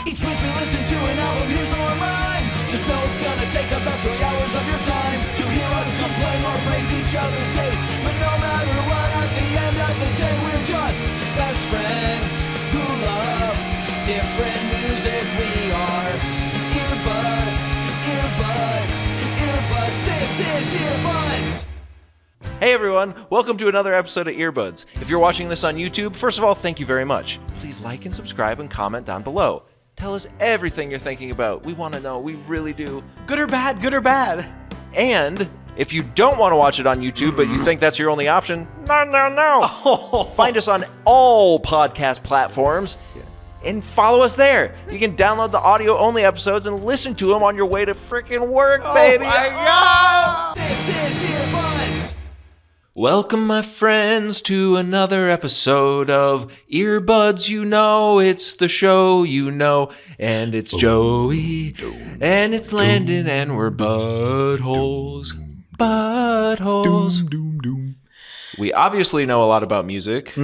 Each week we listen to an album, here's a remind. Just know it's gonna take about 3 hours of your time to hear us complain or praise each other's taste. But no matter what, at the end of the day, we're just best friends who love different music. We are earbuds, earbuds, earbuds. This is Earbuds. Hey everyone, welcome to another episode of Earbuds. If you're watching this on YouTube, first of all, thank you very much. Please like and subscribe and comment down below. Tell us everything you're thinking about. We want to know, we really do. Good or bad, good or bad. And if you don't want to watch it on YouTube, but you think that's your only option, no. Find us on all podcast platforms and follow us there. You can download the audio-only episodes and listen to them on your way to freaking work, baby. Oh my God! This is Earbuds. Welcome, my friends, to another episode of Earbuds. You know, it's the show, you know, and it's Joey, and it's Landon, and we're buttholes. We obviously know a lot about music,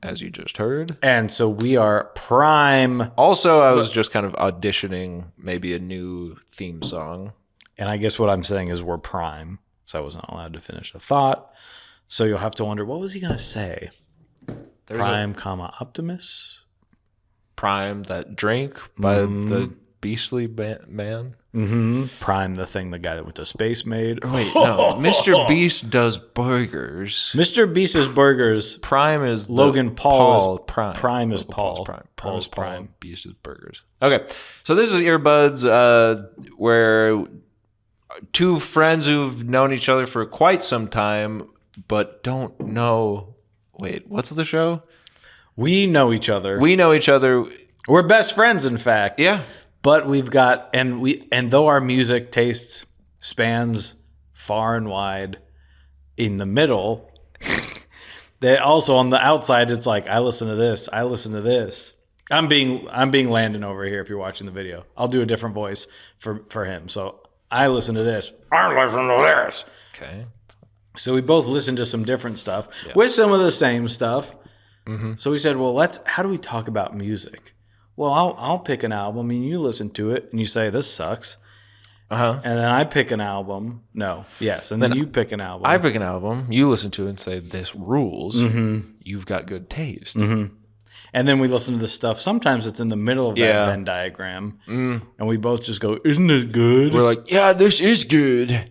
as you just heard. And so we are prime. Also, I was just kind of auditioning maybe a new theme song. And I guess what I'm saying is we're prime. So I wasn't allowed to finish a thought. So you'll have to wonder, what was he going to say? Prime, Optimus? Prime, that drink by the Beastly Man. Mm-hmm. Prime, the guy that went to space made. Wait, no. Mr. Beast does burgers. Mr. Beast's burgers. Prime is Logan Paul. Prime. Prime is Paul. Paul's Prime. Beast is burgers. Okay, so this is Earbuds, where two friends who've known each other for quite some time but don't know. Wait, what's the show? We know each other. We know each other. We're best friends, in fact. Yeah. But we've got, and though our music taste spans far and wide, in the middle, they also on the outside, it's like, I listen to this, I listen to this. I'm being Landon over here if you're watching the video. I'll do a different voice for him. So I listen to this. I listen to this. Okay. So we both listened to some different stuff with some of the same stuff. Mm-hmm. So we said, well, how do we talk about music? Well, I'll pick an album and you listen to it and you say, this sucks. Uh-huh. And then I pick an album. No. Yes. And then you pick an album. I pick an album. You listen to it and say, this rules. Mm-hmm. You've got good taste. Mm-hmm. And then we listen to the stuff. Sometimes it's in the middle of that Venn diagram. Mm. And we both just go, isn't it good? We're like, yeah, this is good.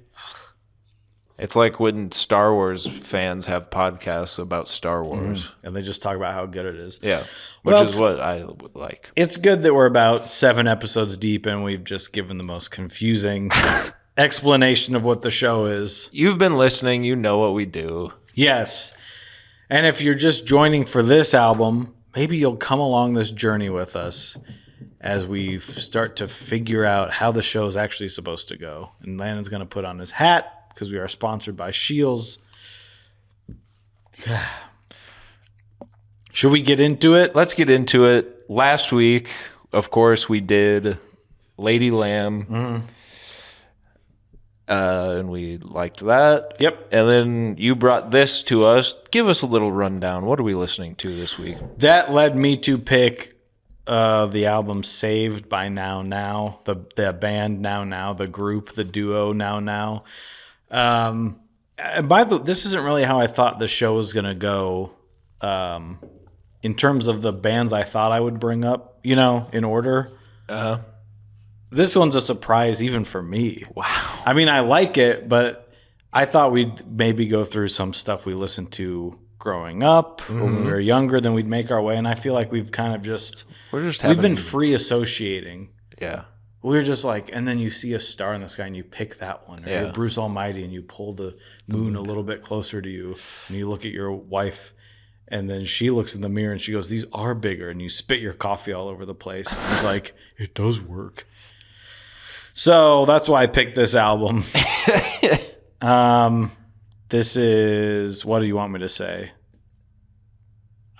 It's like when Star Wars fans have podcasts about Star Wars. And they just talk about how good it is. Yeah, which is what I would like. It's good that we're about 7 episodes deep and we've just given the most confusing explanation of what the show is. You've been listening. You know what we do. Yes. And if you're just joining for this album, maybe you'll come along this journey with us as we start to figure out how the show is actually supposed to go. And Landon's going to put on his hat, because we are sponsored by Shields. Should we get into it? Let's get into it. Last week, of course, we did Lady Lamb. And we liked that. Yep. And then you brought this to us. Give us a little rundown. What are we listening to this week? That led me to pick the album Saved by Now, the band Now, the group, the duo Now. This isn't really how I thought the show was going to go, in terms of the bands I thought I would bring up, in order. This one's a surprise even for me. Wow. I mean, I like it, but I thought we'd maybe go through some stuff we listened to growing up when we were younger, then we'd make our way. And I feel like we've kind of we've been free associating. Yeah. We're just like, and then you see a star in the sky and you pick that one. Or you're Bruce Almighty and you pull the moon a little bit closer to you. And you look at your wife and then she looks in the mirror and she goes, these are bigger. And you spit your coffee all over the place. And it's like, it does work. So that's why I picked this album. This is, what do you want me to say?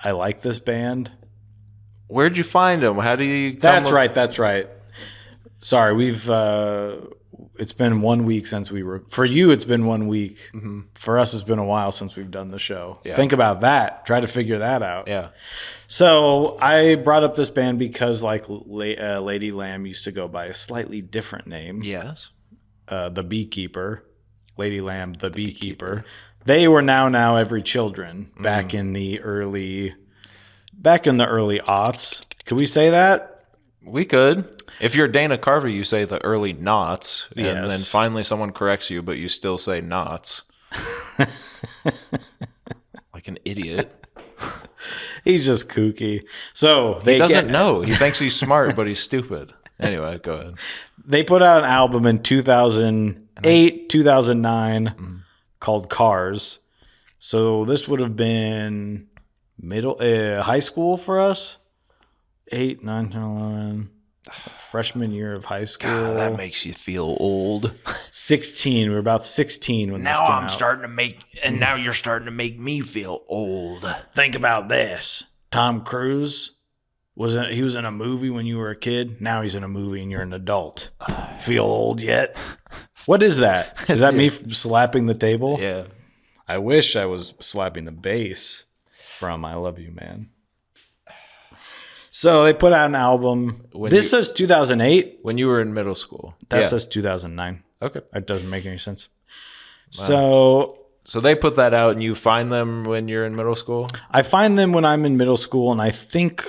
I like this band. Where'd you find them? How do you come That's right. Sorry, it's been 1 week since we were. For you, it's been 1 week. Mm-hmm. For us, it's been a while since we've done the show. Yeah. Think about that. Try to figure that out. Yeah. So I brought up this band because, like, Lady Lamb used to go by a slightly different name. Yes. The Beekeeper. Lady Lamb, the Beekeeper. They were Now Every Children back in the early aughts. Could we say that? We could. If you're Dana Carvey, you say the early knots, and Yes. then finally someone corrects you, but you still say knots. Like an idiot. He's just kooky. So He doesn't know. He thinks he's smart, but he's stupid. Anyway, go ahead. They put out an album in 2008, 2009 called Cars. So this would have been high school for us. 8, 9, 10, 11. Freshman year of high school. God, that makes you feel old. 16. We were about 16 when this came out. Now you're starting to make me feel old. Think about this. Tom Cruise he was in a movie when you were a kid. Now he's in a movie and you're an adult. Feel old yet? What is that? Is that me slapping the table? Yeah. I wish I was slapping the bass from I Love You, Man. So they put out an album. This says 2008. When you were in middle school. That says 2009. Okay. That doesn't make any sense. Wow. So they put that out and you find them when you're in middle school? I find them when I'm in middle school, and I think...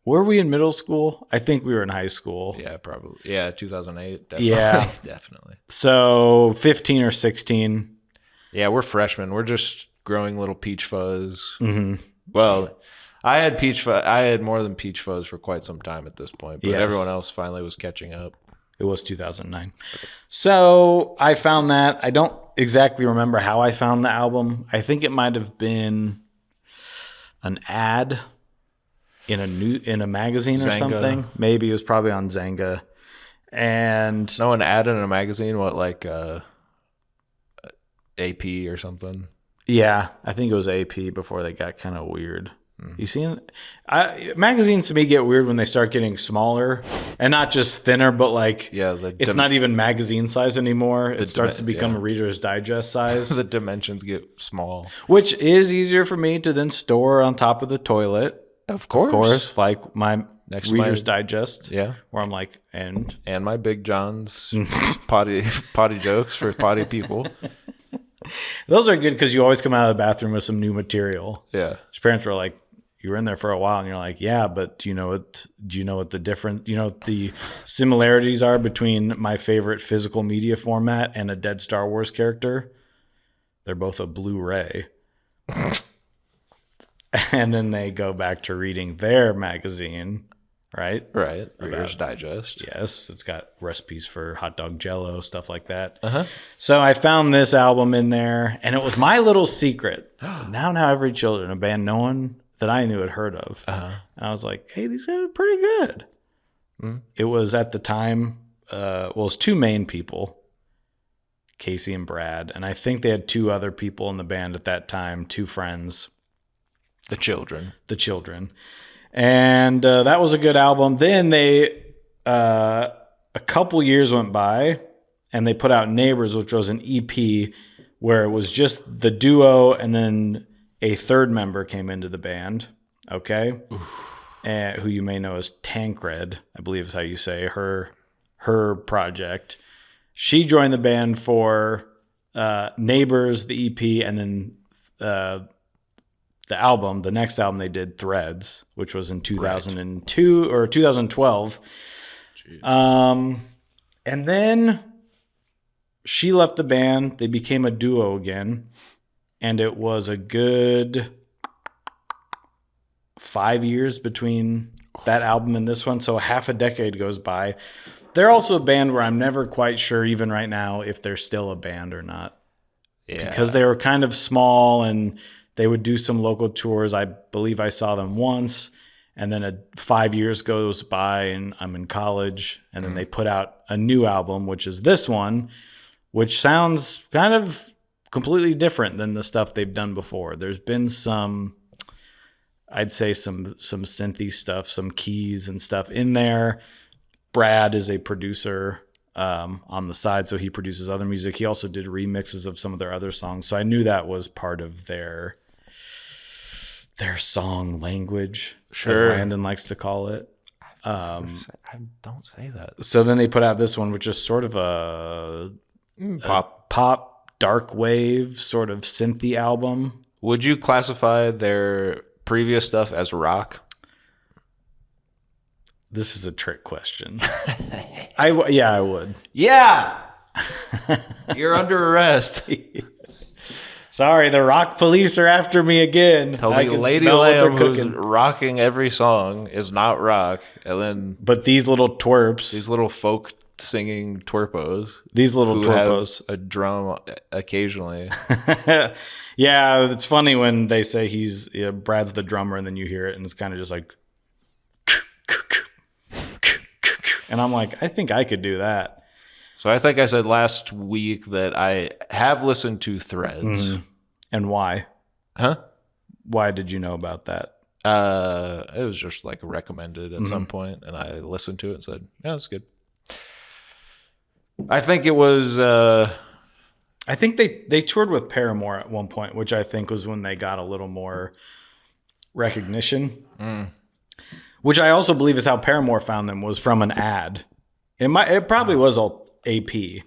Were we in middle school? I think we were in high school. Yeah, probably. Yeah, 2008. Definitely. Yeah. Definitely. So 15 or 16. Yeah, we're freshmen. We're just growing little peach fuzz. Mm-hmm. Well, I had peach fuzz. I had more than peach fuzz for quite some time at this point, but Yes. everyone else finally was catching up. It was 2009. Okay. So I found that. I don't exactly remember how I found the album. I think it might have been an ad in a magazine or Zanga. something. Maybe it was probably on Zanga. And No one added in a magazine, what, like AP or something? yeah, I think it was AP before they got kind of weird. You seen it? Magazines to me get weird when they start getting smaller and not just thinner, but like it's not even magazine size anymore. It starts to become a Reader's Digest size. The dimensions get small. Which is easier for me to then store on top of the toilet. Of course. Like my Next Reader's to Digest. Yeah. Where I'm like, and my Big John's potty jokes for potty people. Those are good because you always come out of the bathroom with some new material. Yeah. His parents were like, you were in there for a while, and you're like, yeah, but do you know what the different, the similarities are between my favorite physical media format and a dead Star Wars character? They're both a Blu-ray. And then they go back to reading their magazine, right? Right. Reader's Digest. Yes, it's got recipes for hot dog jello, stuff like that. Uh-huh. So I found this album in there, and it was my little secret. Now Every Children, a band no one that I knew had heard of. Uh-huh. And I was like, hey, these guys are pretty good. Mm-hmm. It was at the time, it was two main people, Casey and Brad, and I think they had two other people in the band at that time, two friends. The Children. And that was a good album. Then a couple years went by, and they put out Neighbors, which was an EP where it was just the duo, and then a third member came into the band, okay? Who you may know as Tancred, I believe is how you say her project. She joined the band for Neighbors, the EP, and then the next album they did, Threads, which was in 2002 or 2012. Jeez. And then she left the band. They became a duo again. And it was a good 5 years between that album and this one. So half a decade goes by. They're also a band where I'm never quite sure, even right now, if they're still a band or not. Yeah. Because they were kind of small and they would do some local tours. I believe I saw them once. And then 5 years goes by and I'm in college. And then they put out a new album, which is this one, which sounds kind of completely different than the stuff they've done before. There's been some, I'd say some synthy stuff, some keys and stuff in there. Brad is a producer. on the side. So he produces other music. He also did remixes of some of their other songs. So I knew that was part of their song language, Sure. as Landon likes to call it. I don't say that. So then they put out this one, which is sort of a pop dark wave sort of synthy album. Would you classify their previous stuff as rock? This is a trick question. I would. Yeah. You're under arrest. Sorry, the rock police are after me again. Tell I me can Lady smell what they're Lamb, who's cooking. rocking every song, is not rock. And then But these little twerps, these little folk singing twerpos who have a drum occasionally. Yeah, it's funny when they say Brad's the drummer, and then you hear it, and it's kind of just like, and I'm like, I think I could do that. So I think I said last week that I have listened to Threads. And why? Huh? Why did you know about that? It was just like recommended at some point, and I listened to it and said, yeah, that's good. I think it was... I think they toured with Paramore at one point, which I think was when they got a little more recognition. Which I also believe is how Paramore found them, was from an ad. It probably was all AP,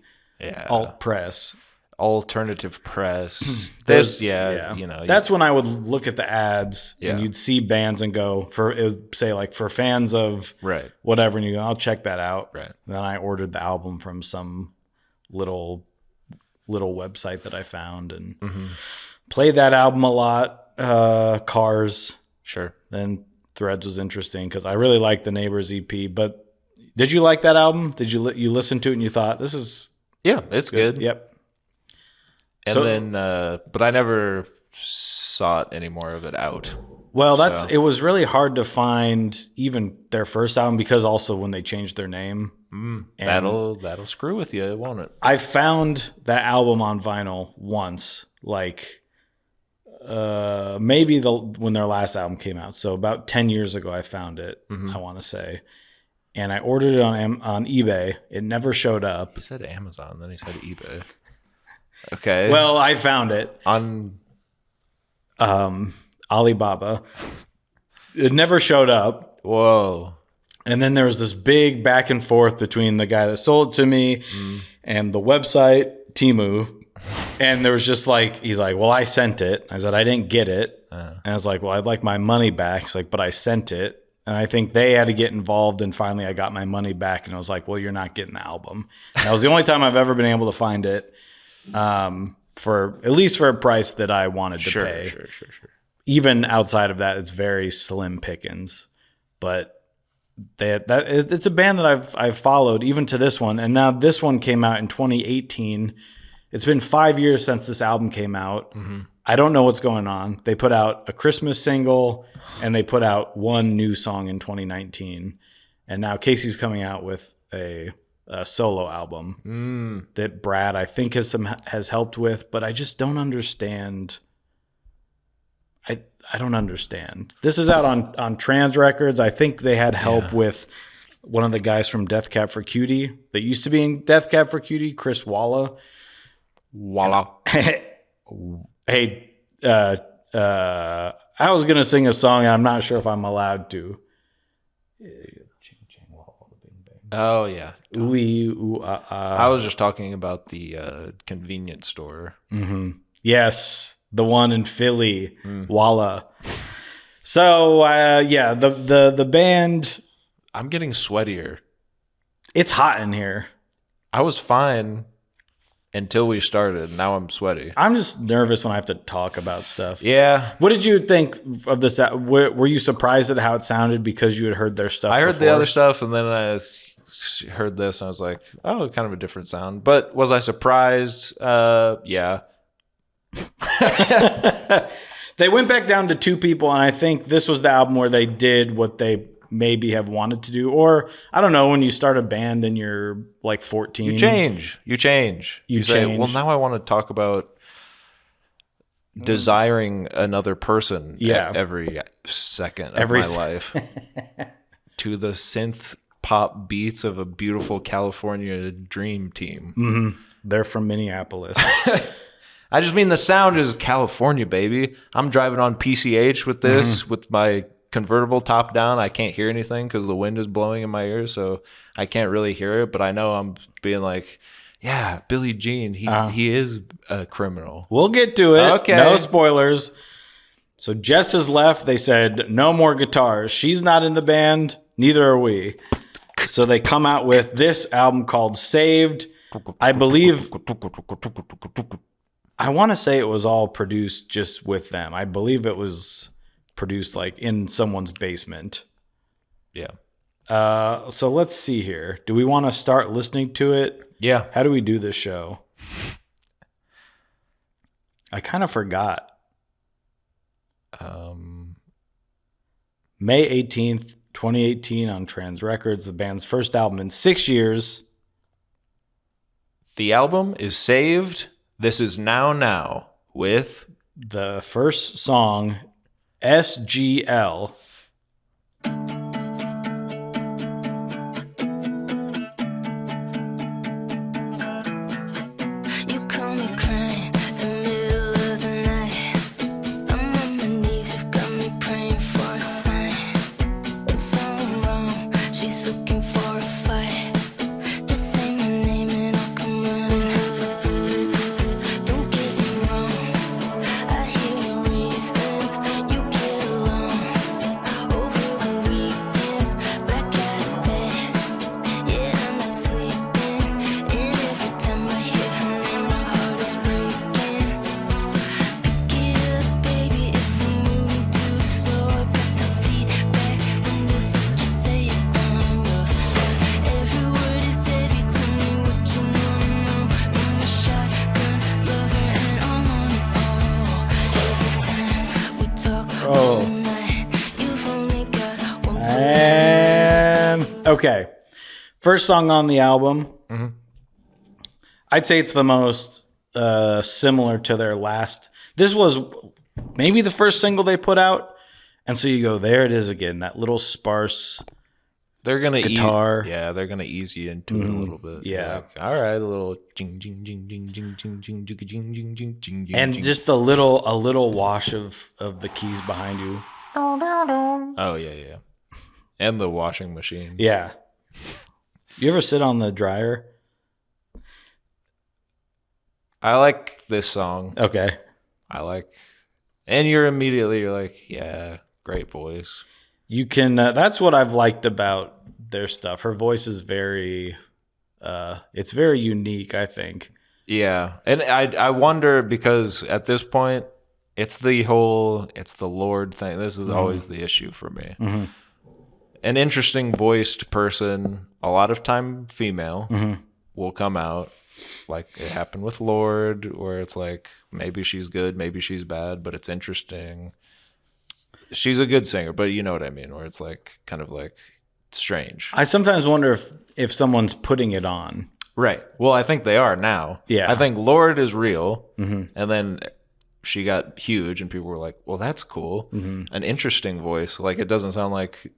alt press, alternative press. You know, that's when I would look at the ads Yeah. and you'd see bands and go say like for fans of right. whatever, and you go, I'll check that out. Right. And then I ordered the album from some little website that I found and played that album a lot. Cars. Sure. Then Threads was interesting because I really liked the Neighbors EP. But did you like that album? Did you listen to it and you thought this is Yeah, it's good. Yep. And then, but I never sought any more of it out. Well, So- it was really hard to find even their first album because also when they changed their name. And That'll screw with you, won't it? I found that album on vinyl once, like maybe when their last album came out. So about 10 years ago, I found it, I want to say. And I ordered it on eBay. It never showed up. He said Amazon, then he said eBay. Okay. Well, I found it on Alibaba. It never showed up. whoa. And then there was this big back and forth between the guy that sold it to me and the website, Temu. And there was just like, he's like, well, I sent it. I said, I didn't get it. And I was like, well, I'd like my money back. He's like, but I sent it. And I think they had to get involved. And finally, I got my money back. And I was like, well, you're not getting the album. And that was the only time I've ever been able to find it for at least for a price that I wanted to pay. Sure. Even outside of that, it's very slim pickings. But it's a band that I've followed even to this one, and now this one came out in 2018. It's been 5 years since this album came out. I don't know what's going on. They put out a Christmas single, and they put out one new song in 2019, and now Casey's coming out with a solo album that Brad I think has helped with, but I just don't understand. I don't understand. This is out on Trans Records. I think they had help with one of the guys from Death Cab for Cutie that used to be in Death Cab for Cutie, Chris Walla. Hey, I was going to sing a song, and I'm not sure if I'm allowed to. Oh, yeah. Ooh, ooh, I was just talking about the convenience store. Yes, the one in Philly, Walla. So, the band, I'm getting sweatier. it's hot in here. I was fine until we started. Now I'm sweaty. I'm just nervous when I have to talk about stuff. Yeah. What did you think of this? Were you surprised at how it sounded because you had heard their stuff I heard the before? other stuff, and then I heard this, and I was like, oh, kind of a different sound. But was I surprised? Yeah. They went back down to two people, and I think this was the album where they did what they maybe have wanted to do. Or, I don't know, when you start a band and you're like 14. You change. You say, change. well, now I want to talk about desiring another person every second of my life to the synth pop beats of a beautiful California dream team. Mm-hmm. They're from Minneapolis. I just mean the sound is California, baby. I'm driving on PCH with this, with my convertible top down. I can't hear anything because the wind is blowing in my ears, so I can't really hear it. But I know I'm being like, yeah, Billie Jean, he is a criminal. We'll get to it. Okay. No spoilers. So Jess has left. They said no more guitars. She's not in the band. Neither are we. So they come out with this album called Saved. I believe... I want to say it was all produced just with them. I believe it was produced like in someone's basement. Yeah. So let's see here. Do we want to start listening to it? Yeah. How do we do this show? I kind of forgot. May 18th, 2018 on Trans Records, the band's first album in 6 years. The album is Saved. This is Now with the first song, SGL. Okay. First song on the album. Mm-hmm. I'd say it's the most similar to their last. This was maybe the first single they put out. And so you go, there it is again, that little sparse they're gonna guitar. They're going to ease you into it a little bit. Yeah. Like, all right, a little jing, jing, jing, jing, jing, jing, jing, jing, jing, jing, jing, jing, and jing. just a little wash of the keys behind you. Oh, yeah. And the washing machine. Yeah. You ever sit on the dryer? I like this song. Okay. And you're like, yeah, great voice. You can, that's what I've liked about their stuff. Her voice is very, it's very unique, I think. Yeah. And I wonder because at this point, it's the Lord thing. This is always the issue for me. Mm-hmm. An interesting voiced person, a lot of time female, will come out. Like it happened with Lord, where it's like maybe she's good, maybe she's bad, but it's interesting. She's a good singer, but you know what I mean, where it's like kind of like strange. I sometimes wonder if someone's putting it on. Right. Well, I think they are now. Yeah. I think Lord is real, and then she got huge, and people were like, "Well, that's cool, an interesting voice." Like it doesn't sound like,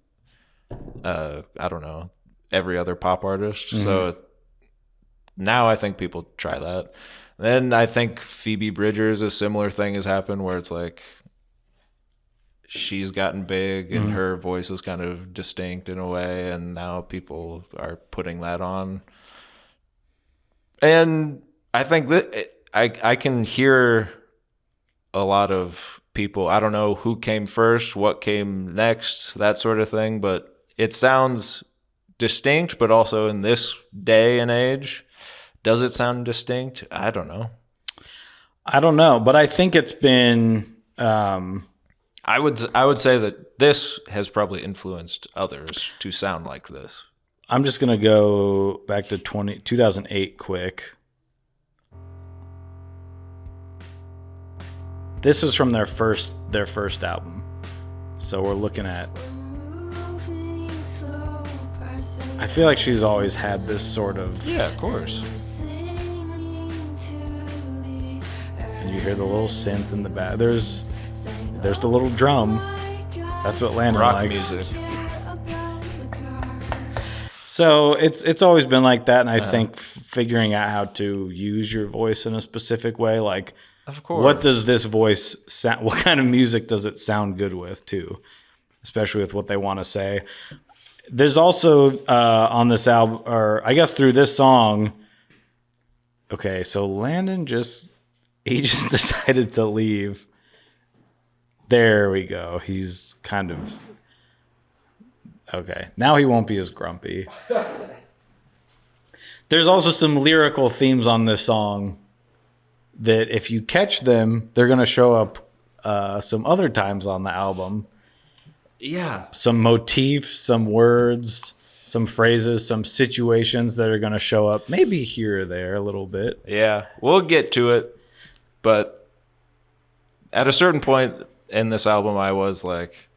I don't know, every other pop artist. So now I think people try that. Then I think Phoebe Bridgers, a similar thing has happened where it's like she's gotten big and her voice is kind of distinct in a way, and now people are putting that on. And I think that I can hear a lot of people, I don't know who came first, what came next, that sort of thing, but it sounds distinct, but also in this day and age, does it sound distinct? I don't know. But I think it's been I would say that this has probably influenced others to sound like this. I'm just going to go back to 2008 quick. This is from their first album. So we're looking at, I feel like she's always had this sort of, yeah, of course. And you hear the little synth in the back. There's the little drum. That's what Landon Rock likes. music. So it's always been like that, and I think figuring out how to use your voice in a specific way, like, of course, what does this voice sound? What kind of music does it sound good with, too? Especially with what they want to say. There's also on this album, or I guess through this song. Okay, so Landon just decided to leave. There we go. He's kind of okay. Now he won't be as grumpy. There's also some lyrical themes on this song that if you catch them, they're going to show up some other times on the album. Yeah. Some motifs, some words, some phrases, some situations that are going to show up maybe here or there a little bit. Yeah. We'll get to it. But at a certain point in this album, I was like,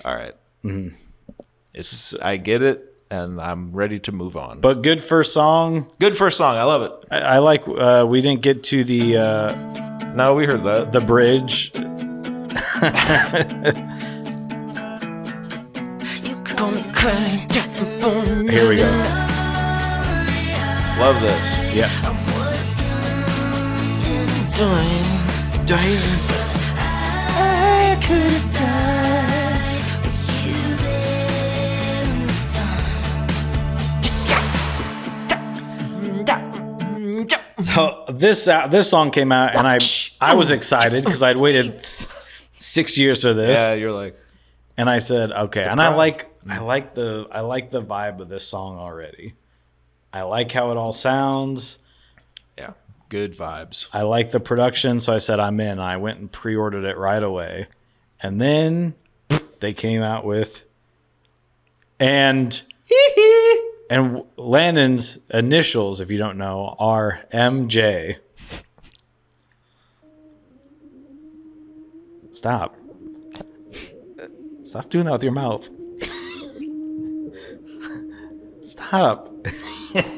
all right. Mm-hmm. I get it. And I'm ready to move on. But good first song. Good first song. I love it. I like. We didn't get to the. No, we heard that. The bridge. Here we go. Love this. Yeah. Dying. I could have died with you there in the sun. So this song came out, and I was excited because I'd waited 6 years for this. Yeah, you're like, and I said, okay, and I like the vibe of this song already. I like how it all sounds. yeah, good vibes. I like the production, so I said I'm in. I went and pre-ordered it right away, and then they came out with and Landon's initials, if you don't know, are MJ. Stop doing that with your mouth. Stop.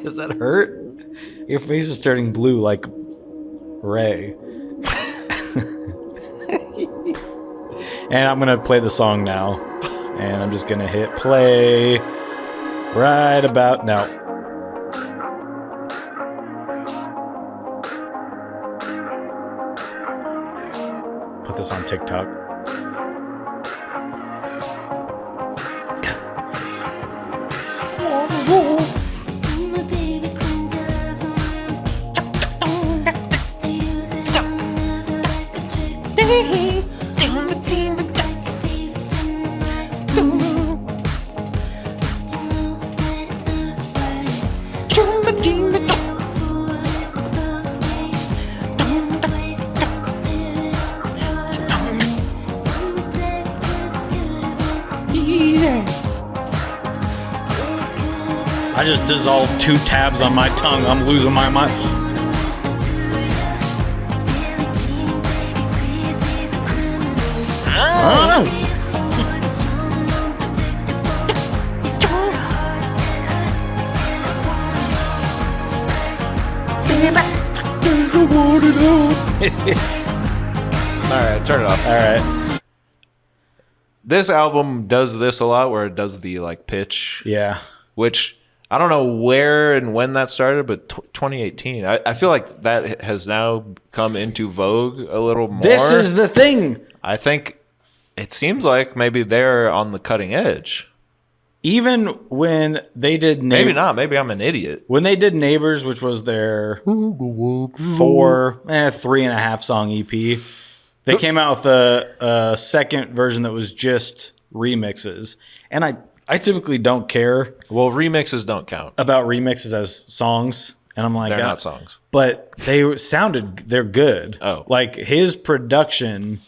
Does that hurt? Your face is turning blue like Ray. And I'm going to play the song now. And I'm just going to hit play right about now. Put this on TikTok. I just dissolved 2 tabs on my tongue. I'm losing my mind. All right, turn it off. All right. This album does this a lot, where it does the like pitch. Yeah. Which I don't know where and when that started, but 2018. I feel like that has now come into vogue a little more. This is the thing. I think it seems like maybe they're on the cutting edge. Even when they did Maybe not. Maybe I'm an idiot. When they did Neighbors, which was their 3.5 song EP, they came out with a second version that was just remixes. And I typically don't care. Well, remixes don't count. About remixes as songs. And I'm like, they're not songs. But they're good. Oh. Like his production,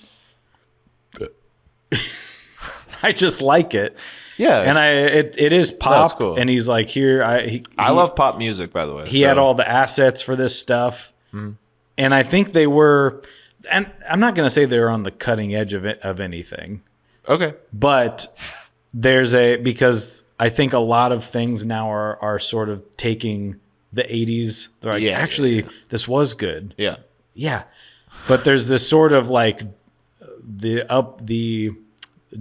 I just like it. Yeah. And it is pop. That's cool. And he's like, here, I love pop music, by the way. He had all the assets for this stuff. Mm. And I think they were, and I'm not going to say they were on the cutting edge of anything. Okay. But because I think a lot of things now are sort of taking the 80s. They're like, this was good. Yeah. Yeah. But there's this sort of like the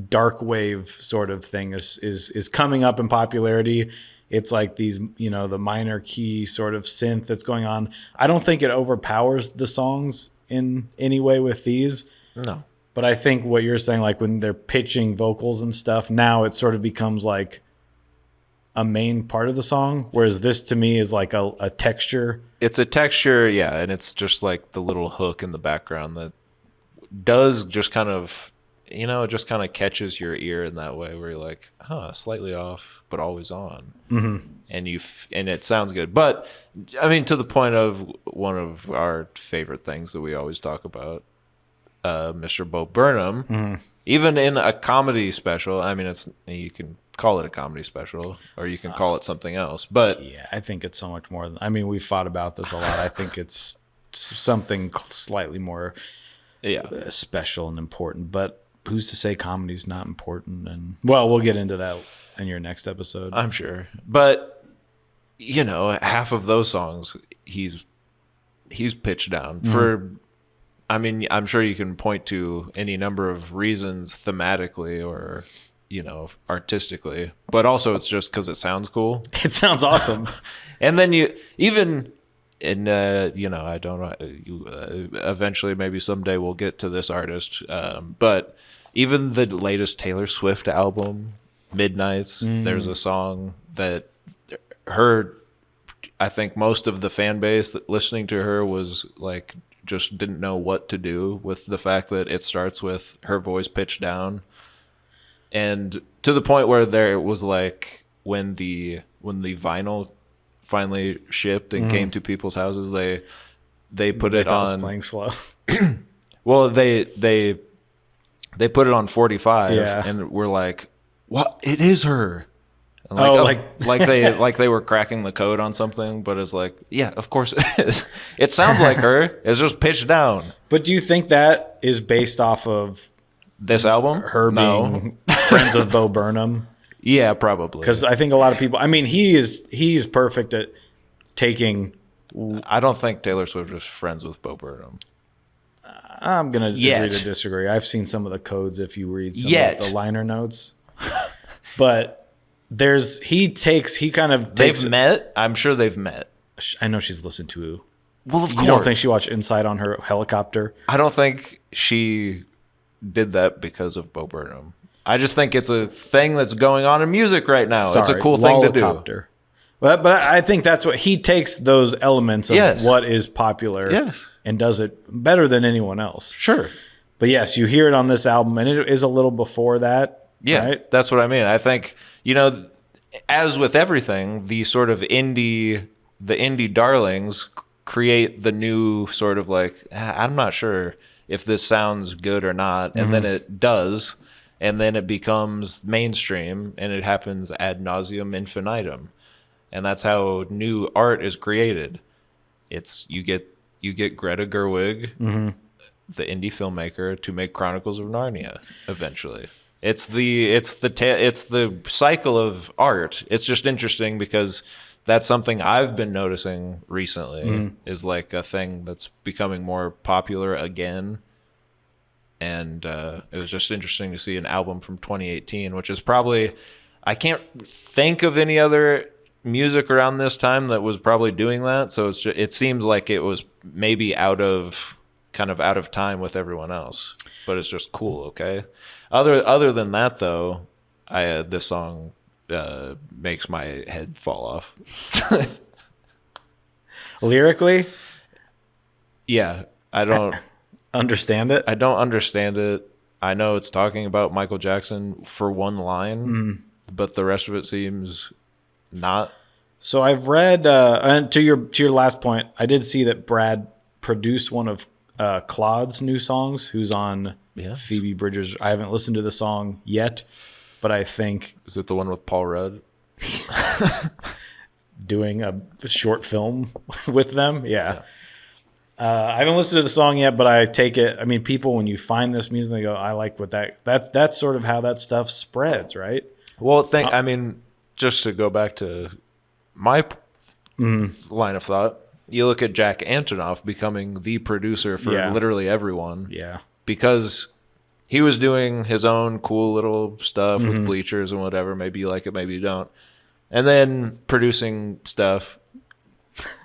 dark wave sort of thing is coming up in popularity. It's like these, the minor key sort of synth that's going on. I don't think it overpowers the songs in any way with these. No. But I think what you're saying, like when they're pitching vocals and stuff, now it sort of becomes like a main part of the song. Whereas this to me is like a texture. It's a texture, yeah, and it's just like the little hook in the background that does just kind of, it just kind of catches your ear in that way where you're like, slightly off, but always on. Mm-hmm. And it sounds good. But, I mean, to the point of one of our favorite things that we always talk about, Mr. Bo Burnham, even in a comedy special, I mean, you can call it a comedy special or you can call it something else. But yeah, I think it's so much more than, I mean, we've fought about this a lot. I think it's something slightly more special and important, but who's to say comedy's not important? And well, we'll get into that in your next episode, I'm sure. But half of those songs he's pitched down for. I mean, I'm sure you can point to any number of reasons thematically or artistically, but also it's just because it sounds cool. It sounds awesome. And then I don't eventually maybe someday we'll get to this artist, but even the latest Taylor Swift album, Midnights, there's a song that I think most of the fan base that listening to her was like just didn't know what to do with the fact that it starts with her voice pitched down, and to the point where there was like when the vinyl finally shipped and came to people's houses, they put it on playing slow. Well, they put it on 45, Yeah. and we're like, "What? It is her!" And like they were cracking the code on something, but it's like, yeah, of course it is. It sounds like her. It's just pitched down. But do you think that is based off of This album, her being friends with Bo Burnham? Yeah, probably. Because I think a lot of people, I mean, he's perfect at taking. I don't think Taylor Swift is friends with Bo Burnham. I'm going to agree to disagree. I've seen some of the codes if you read some of the liner notes. But he kind of takes. They've met? I'm sure they've met. I know she's listened to. Well, of course. You don't think she watched Inside on her helicopter? I don't think she did that because of Bo Burnham. I just think it's a thing that's going on in music right now. It's a cool thing to do. But I think that's what he takes those elements of what is popular and does it better than anyone else. Sure. But yes, you hear it on this album, and it is a little before that. Yeah, right? That's what I mean. I think, as with everything, the sort of indie darlings create the new sort of like, I'm not sure if this sounds good or not. And then it does. And then it becomes mainstream, and it happens ad nauseum infinitum. And that's how new art is created. It's you get Greta Gerwig, the indie filmmaker, to make Chronicles of Narnia eventually. It's the cycle of art. It's just interesting because that's something I've been noticing recently is like a thing that's becoming more popular again. And it was just interesting to see an album from 2018, which is probably, I can't think of any other music around this time that was probably doing that. So it seems like it was maybe out of time with everyone else, but it's just cool. Okay. Other than that though, this song makes my head fall off. Lyrically? Yeah. I don't understand it. I don't understand it. I know it's talking about Michael Jackson for one line, but the rest of it seems not. So I've read, and to your last point, I did see that Brad produced one of Claude's new songs, who's on Phoebe Bridgers. I haven't listened to the song yet, but I think... Is it the one with Paul Rudd? Doing a short film with them? Yeah. I haven't listened to the song yet, but I take it. I mean, people, when you find this music, they go, I like what that's sort of how that stuff spreads, right? Well, I mean, just to go back to my line of thought, you look at Jack Antonoff becoming the producer for literally everyone. Yeah. Because he was doing his own cool little stuff with Bleachers and whatever. Maybe you like it, maybe you don't. And then producing stuff.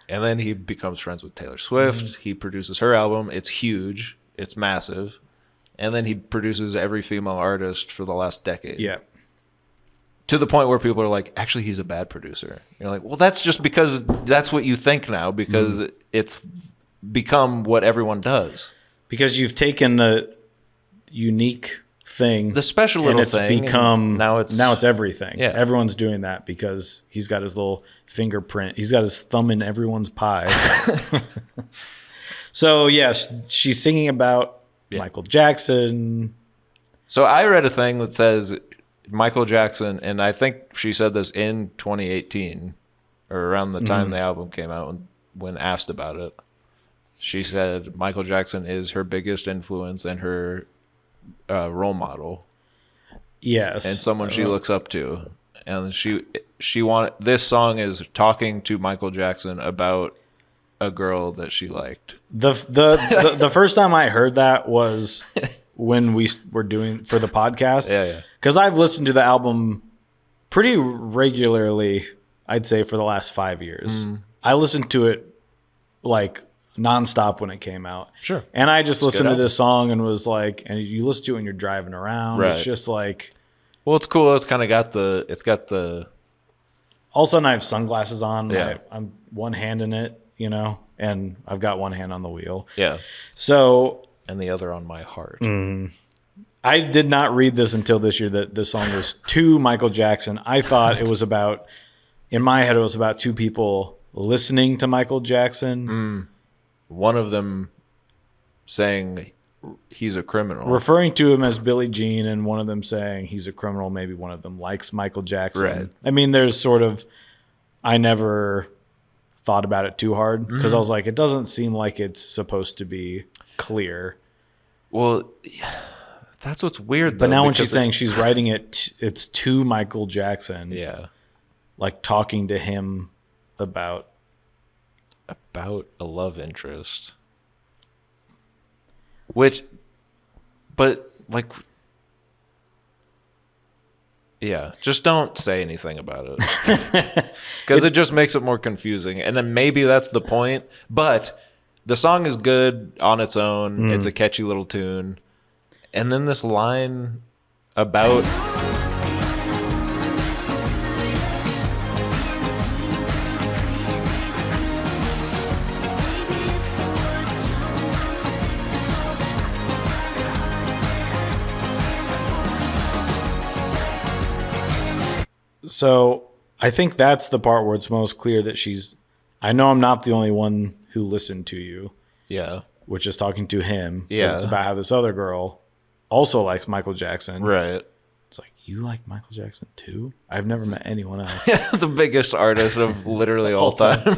And then he becomes friends with Taylor Swift. He produces her album. It's huge. It's massive. And then he produces every female artist for the last decade. Yeah. To the point where people are like, actually, he's a bad producer. You're like, well, that's just because that's what you think now, because it's become what everyone does. Because you've taken the unique thing, The special little and it's thing. become now it's everything. Yeah. Everyone's doing that because he's got his little fingerprint. He's got his thumb in everyone's pie. So yeah, she's singing about Michael Jackson. So I read a thing that says Michael Jackson, and I think she said this in 2018 or around the time the album came out, when asked about it. She said Michael Jackson is her biggest influence and her role model. Yes. And someone she looks up to. And this song is talking to Michael Jackson about a girl that she liked. The first time I heard that was when we were doing for the podcast. Yeah. Because I've listened to the album pretty regularly, I'd say, for the last 5 years. I listened to it like nonstop when it came out. Sure. And I just listened to album. this song and was like, and you listen to it when you're driving around. Right. It's just like, Well, it's cool. It's got the all of a sudden I have sunglasses on. Yeah. I'm one hand in it, and I've got one hand on the wheel. yeah, So and the other on my heart. I did not read this until this year that this song was to Michael Jackson. I thought it was about, in my head, it was about two people listening to Michael Jackson. One of them saying he's a criminal. Referring to him as Billie Jean, and one of them saying he's a criminal. Maybe one of them likes Michael Jackson. Right. I mean, there's sort of, I never thought about it too hard because I was like, it doesn't seem like it's supposed to be clear. Well, that's what's weird. But though, now when because she's saying she's writing it, it's to Michael Jackson. yeah, Like talking to him about. about a love interest, but like, yeah, just don't say anything about it because it just makes it more confusing. And then maybe that's the point, but the song is good on its own. It's a catchy little tune. And then this line about So I think that's the part where it's most clear that I know I'm not the only one who listened to you, yeah, which is talking to him. 'Cause Yeah. It's about how this other girl also likes Michael Jackson. right. It's like, you like Michael Jackson too? I've never met anyone else. The biggest artist of literally all time.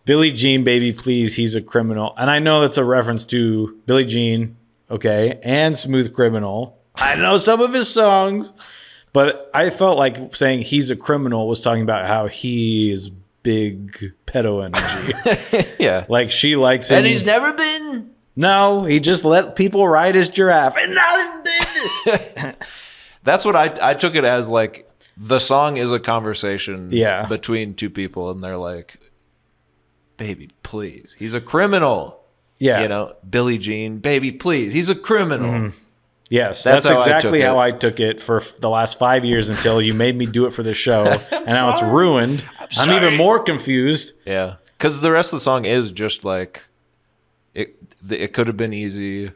Billie Jean, baby, please, he's a criminal. And I know that's a reference to Billie Jean, okay, and Smooth Criminal. I know some of his songs, but I felt like saying he's a criminal was talking about how he is big pedo energy. Yeah. Like she likes him. And he's never been. No, he just let people ride his giraffe. And now That's what I took it as, like, the song is a conversation between two people, and they're like, baby, please. He's a criminal. yeah. Billie Jean, baby, please. He's a criminal. Yes, That's that's how I exactly took how it. I took it for the last 5 years until you made me do it for the show. And now it's ruined. I'm even more confused. Yeah. Because the rest of the song is just like, it could have been easy.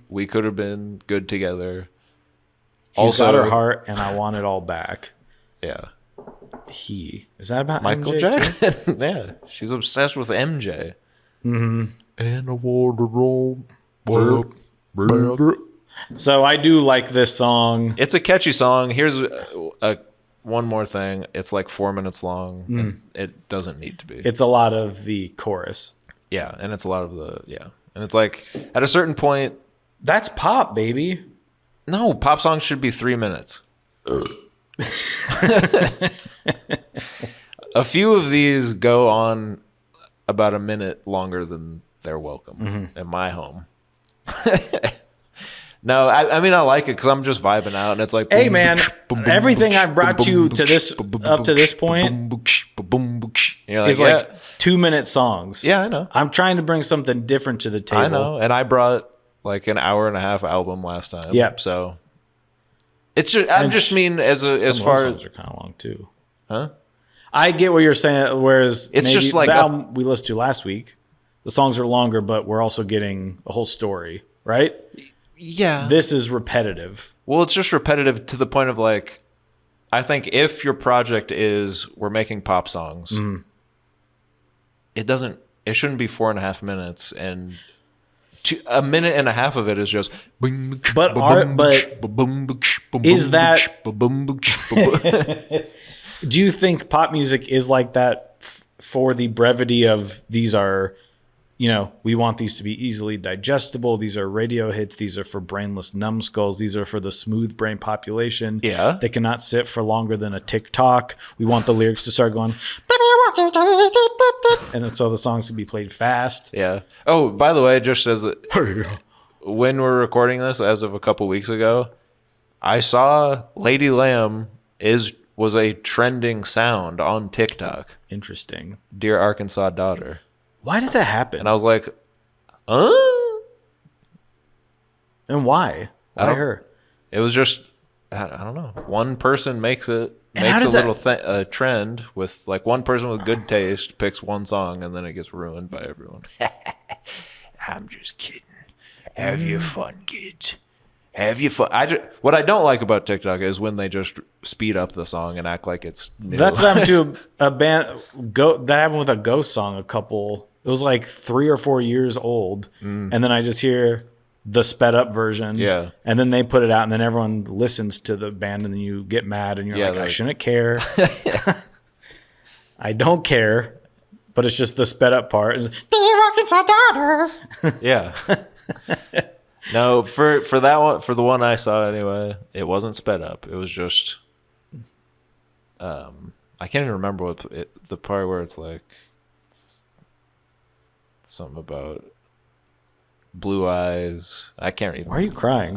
We could have been good together. He's got her heart, and I want it all back. Yeah. Is that about Michael MJ Jackson. Yeah. She's obsessed with MJ. And I want to roll back. So I do like this song. It's a catchy song. Here's one more thing. It's like 4 minutes long. And it doesn't need to be. It's a lot of the chorus. Yeah. And it's a lot of and it's like, at a certain point, That's pop, baby. no, pop songs should be 3 minutes. A few of these go on about a minute longer than they're welcome in my home. No, I mean I like it because I'm just vibing out, and it's like, Hey man, everything I've brought you to this up to this point is like 2-minute songs. Yeah, I know. I'm trying to bring something different to the table. I know, and I brought like an hour and a half album last time. Yeah, so it's just I just mean as far as songs are kind of long too. Huh? I get what you're saying. Whereas it's maybe just like the album we listened to last week, the songs are longer, but we're also getting a whole story, right? Yeah. This is repetitive. Well, it's just repetitive to the point of like, I think if your project is we're making pop songs, it shouldn't be 4.5 minutes, and a minute and a half of it is just. But is that? Do you think pop music is like that for the brevity of these are? We want these to be easily digestible. These are radio hits. These are for brainless numbskulls. These are for the smooth brain population. Yeah. They cannot sit for longer than a TikTok. We want the lyrics to start going, and so the songs can be played fast. Yeah. Oh, by the way, just as when we're recording this, as of a couple weeks ago, I saw Lady Lamb was a trending sound on TikTok. Interesting. Dear Arkansas Daughter. Why does that happen? And I was like, And why? Why her? It was just, I don't know. One person makes a trend with like one person with good taste picks one song and then it gets ruined by everyone. I'm just kidding. Have your fun, kids. Have you fun? What I don't like about TikTok is when they just speed up the song and act like it's new. That's what happened to a band. That happened with a Ghost song. It was like 3 or 4 years old, and then I just hear the sped up version. Yeah, and then they put it out, and then everyone listens to the band, and then you get mad, and you're like, I shouldn't care. I don't care, but it's just the sped up part. It's, yeah. No, for that one, for the one I saw anyway, it wasn't sped up. It was just, I can't even remember the part where it's like something about blue eyes. I can't even. Why are you crying?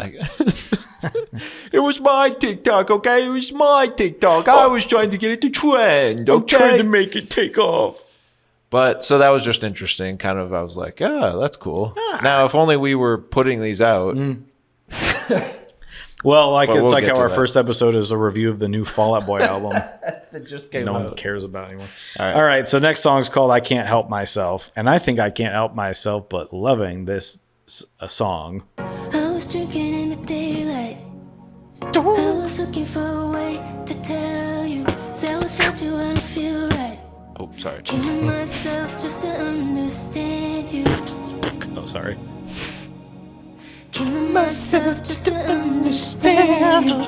It was my TikTok, okay? It was my TikTok. I was trying to get it to trend, okay? I'm trying to make it take off. But so that was just interesting. Kind of, I was like, that's cool. Now, if only we were putting these out. Well, it's like how our first episode is a review of the new Fall Out Boy album. That just came out. No one cares about anymore. All right. So next song's called "I Can't Help Myself," and I think I can't help myself but loving this song. I was drinking in the daylight. I was looking for a way to tell you that without you I don't feel right. Oh, sorry. Killing myself just to understand you. Oh, sorry. Killing myself just to understand you.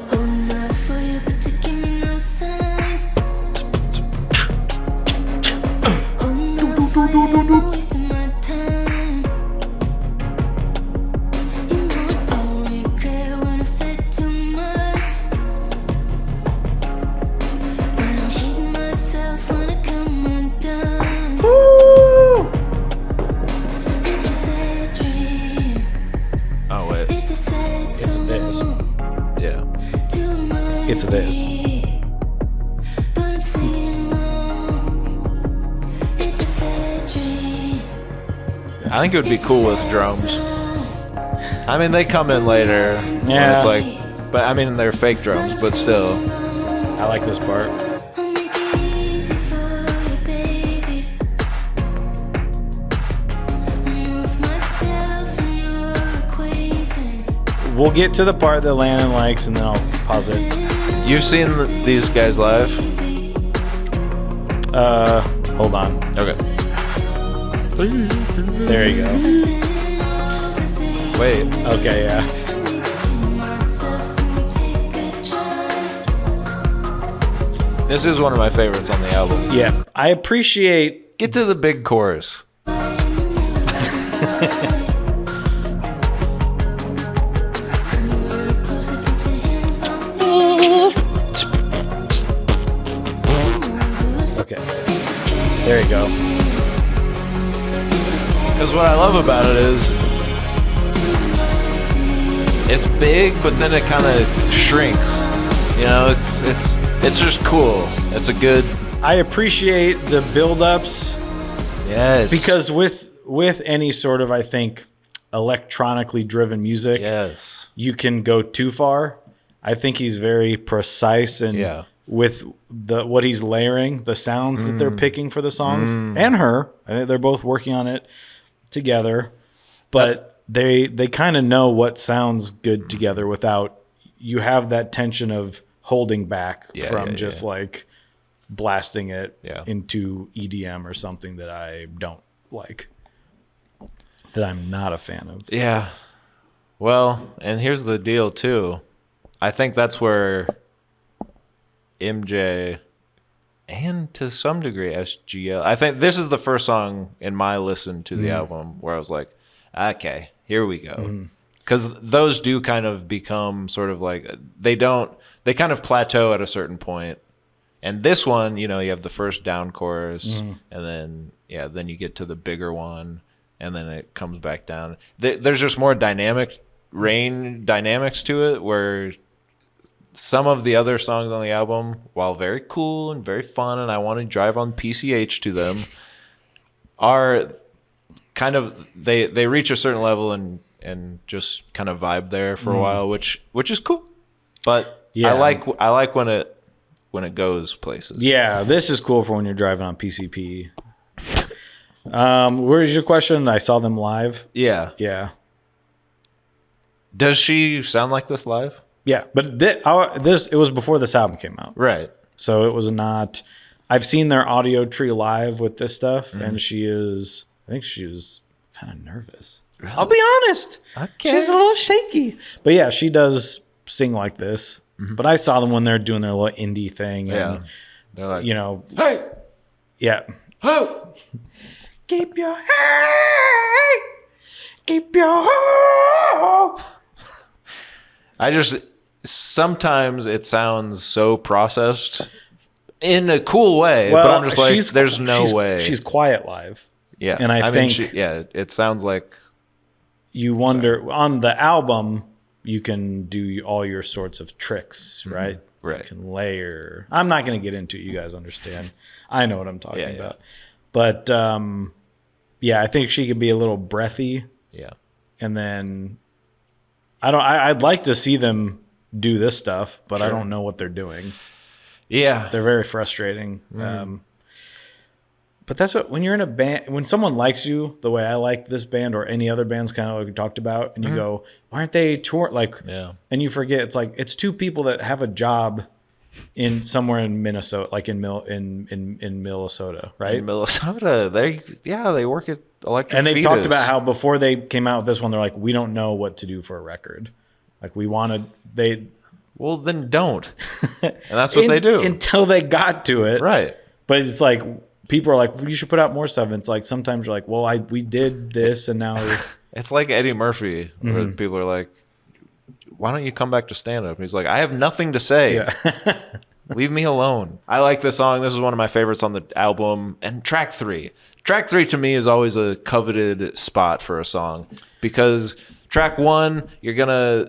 Holding out for you, but you give me no sign. Holding out for you, I'm wasting my time. You know I don't regret when I've said too much, but I'm hating myself when I come undone. It's a sad dream. Oh, wait. It's a sad song. this. Yeah. It's this. But I'm singing along. It's a sad dream. I think it would be cool with drums. I mean, they come in later. Yeah. It's like, but I mean, they're fake drums, but still. I like this part. I'll make it easy for you, baby. Remove myself from your equation. We'll get to the part that Landon likes, and then I'll pause it. You've seen these guys live? Hold on. Okay. There you go. Wait. Okay, yeah. This is one of my favorites on the album. Yeah. I appreciate. Get to the big chorus. Okay. There you go. Because what I love about it is it's big, but then it kind of shrinks. You know, it's just cool. It's a good. I appreciate the build-ups. Yes. Because with any sort of, I think, electronically driven music, yes, you can go too far. I think he's very precise and with what he's layering, the sounds that they're picking for the songs, and her. I think they're both working on it together, but they kind of know what sounds good together without you have that tension of holding back from just like blasting it into EDM or something that I don't like, that I'm not a fan of. Yeah. Well, and here's the deal too. I think that's where MJ and to some degree SGL. I think this is the first song in my listen to the album where I was like, okay, here we go. Because those do kind of become sort of like, they kind of plateau at a certain point. And this one, you know, you have the first down chorus, and then then you get to the bigger one, and then it comes back down. There's just more dynamics to it, where some of the other songs on the album, while very cool and very fun, and I want to drive on PCH to them, are kind of they reach a certain level and just kind of vibe there for a while, which is cool. But I like when it goes places. Yeah, this is cool for when you're driving on PCP. Where's your question? I saw them live. Yeah. Yeah. Does she sound like this live? Yeah, but it was before this album came out. Right. So it was not. I've seen their audio tree live with this stuff, and I think she was kind of nervous. Really? I'll be honest. Okay. She's a little shaky. But yeah, she does sing like this. But I saw them when they're doing their little indie thing. And, they're like, you know. hey! Yeah. Ho! Keep your head. Keep your head. Sometimes it sounds so processed in a cool way, but I'm just like, there's no way. She's quiet live. Yeah. And I think it sounds like. You wonder, on the album, you can do all your sorts of tricks, right? Right. You can layer. I'm not going to get into it. You guys understand. I know what I'm talking about. But, I think she could be a little breathy. Yeah. And then, I'd like to see them do this stuff, but I don't know what they're doing. Yeah. They're very frustrating. But that's when you're in a band, when someone likes you the way I like this band or any other bands, kind of like we talked about, and you go, why aren't they tour? And you forget, it's like, it's two people that have a job in somewhere in Minnesota, like in Minnesota, right? In Minnesota, they work at Electric And they Fetus. talked about how before they came out with this one, they're like, we don't know what to do for a record. Like well, then don't. And that's what they do. Until they got to it. Right. But it's like, people are like, well, you should put out more stuff. And it's like, sometimes you're like, well, we did this and now. It's like Eddie Murphy, where people are like, why don't you come back to stand-up? He's like, I have nothing to say. Yeah. Leave me alone. I like this song. This is one of my favorites on the album. And track 3. Track 3 to me is always a coveted spot for a song. Because track 1, you're gonna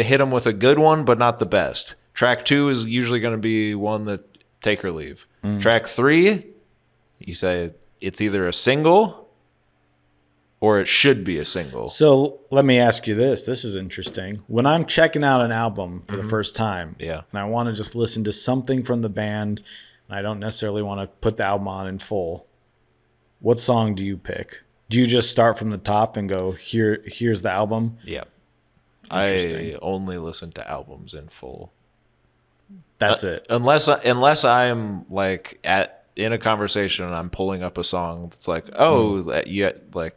hit them with a good one, but not the best. Track 2 is usually going to be one that take or leave. Track 3, you say it's either a single or it should be a single. So let me ask you this. This is interesting. When I'm checking out an album for the first time, and I want to just listen to something from the band, and I don't necessarily want to put the album on in full, what song do you pick? Do you just start from the top and go, here's the album? Yeah. I only listen to albums in full. That's it. Unless I'm like in a conversation and I'm pulling up a song that's like,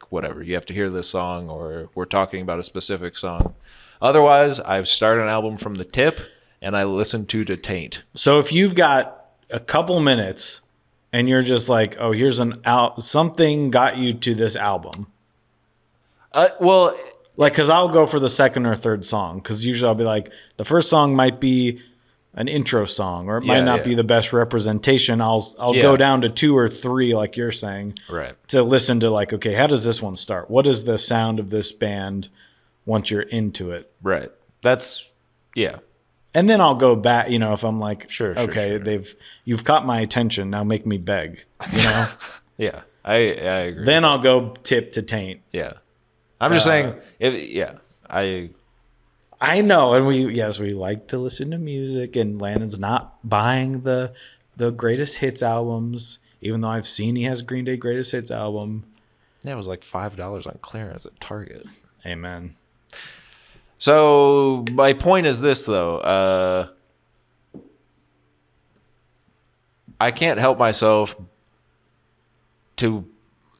whatever, you have to hear this song, or we're talking about a specific song. Otherwise, I start an album from the tip and I listen to Taint. So if you've got a couple minutes and you're just like, oh, here's something got you to this album. Well, like, because I'll go for the second or third song, because usually I'll be like, the first song might be an intro song, or it might not be the best representation. I'll go down to 2 or 3, like you're saying, right, to listen to like, okay, how does this one start? What is the sound of this band once you're into it? Right. That's And then I'll go back, you know, if I'm like, sure, you've caught my attention, now make me beg, you know? Yeah, I agree. Then I'll go tip to taint. Yeah. I'm just saying, I know, and we like to listen to music, and Landon's not buying the greatest hits albums, even though I've seen he has Green Day greatest hits album. Yeah, it was like $5 on clearance at Target. Amen. So my point is this, though. I can't help myself to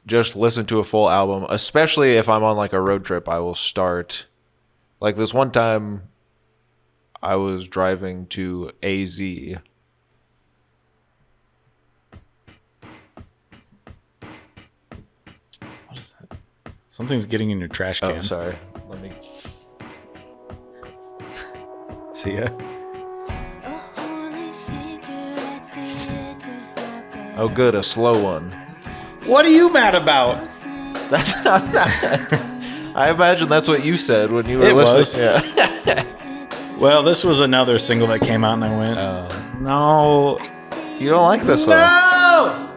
just listen to a full album, especially if I'm on like a road trip. I will start, like this one time I was driving to AZ. What is that? Something's getting in your trash can. Oh, sorry. Let me see ya. Oh, good, a slow one. What are you mad about? That's I imagine that's what you said when you were listening. Yeah. Well, this was another single that came out, and I went, no. You don't like this one? No!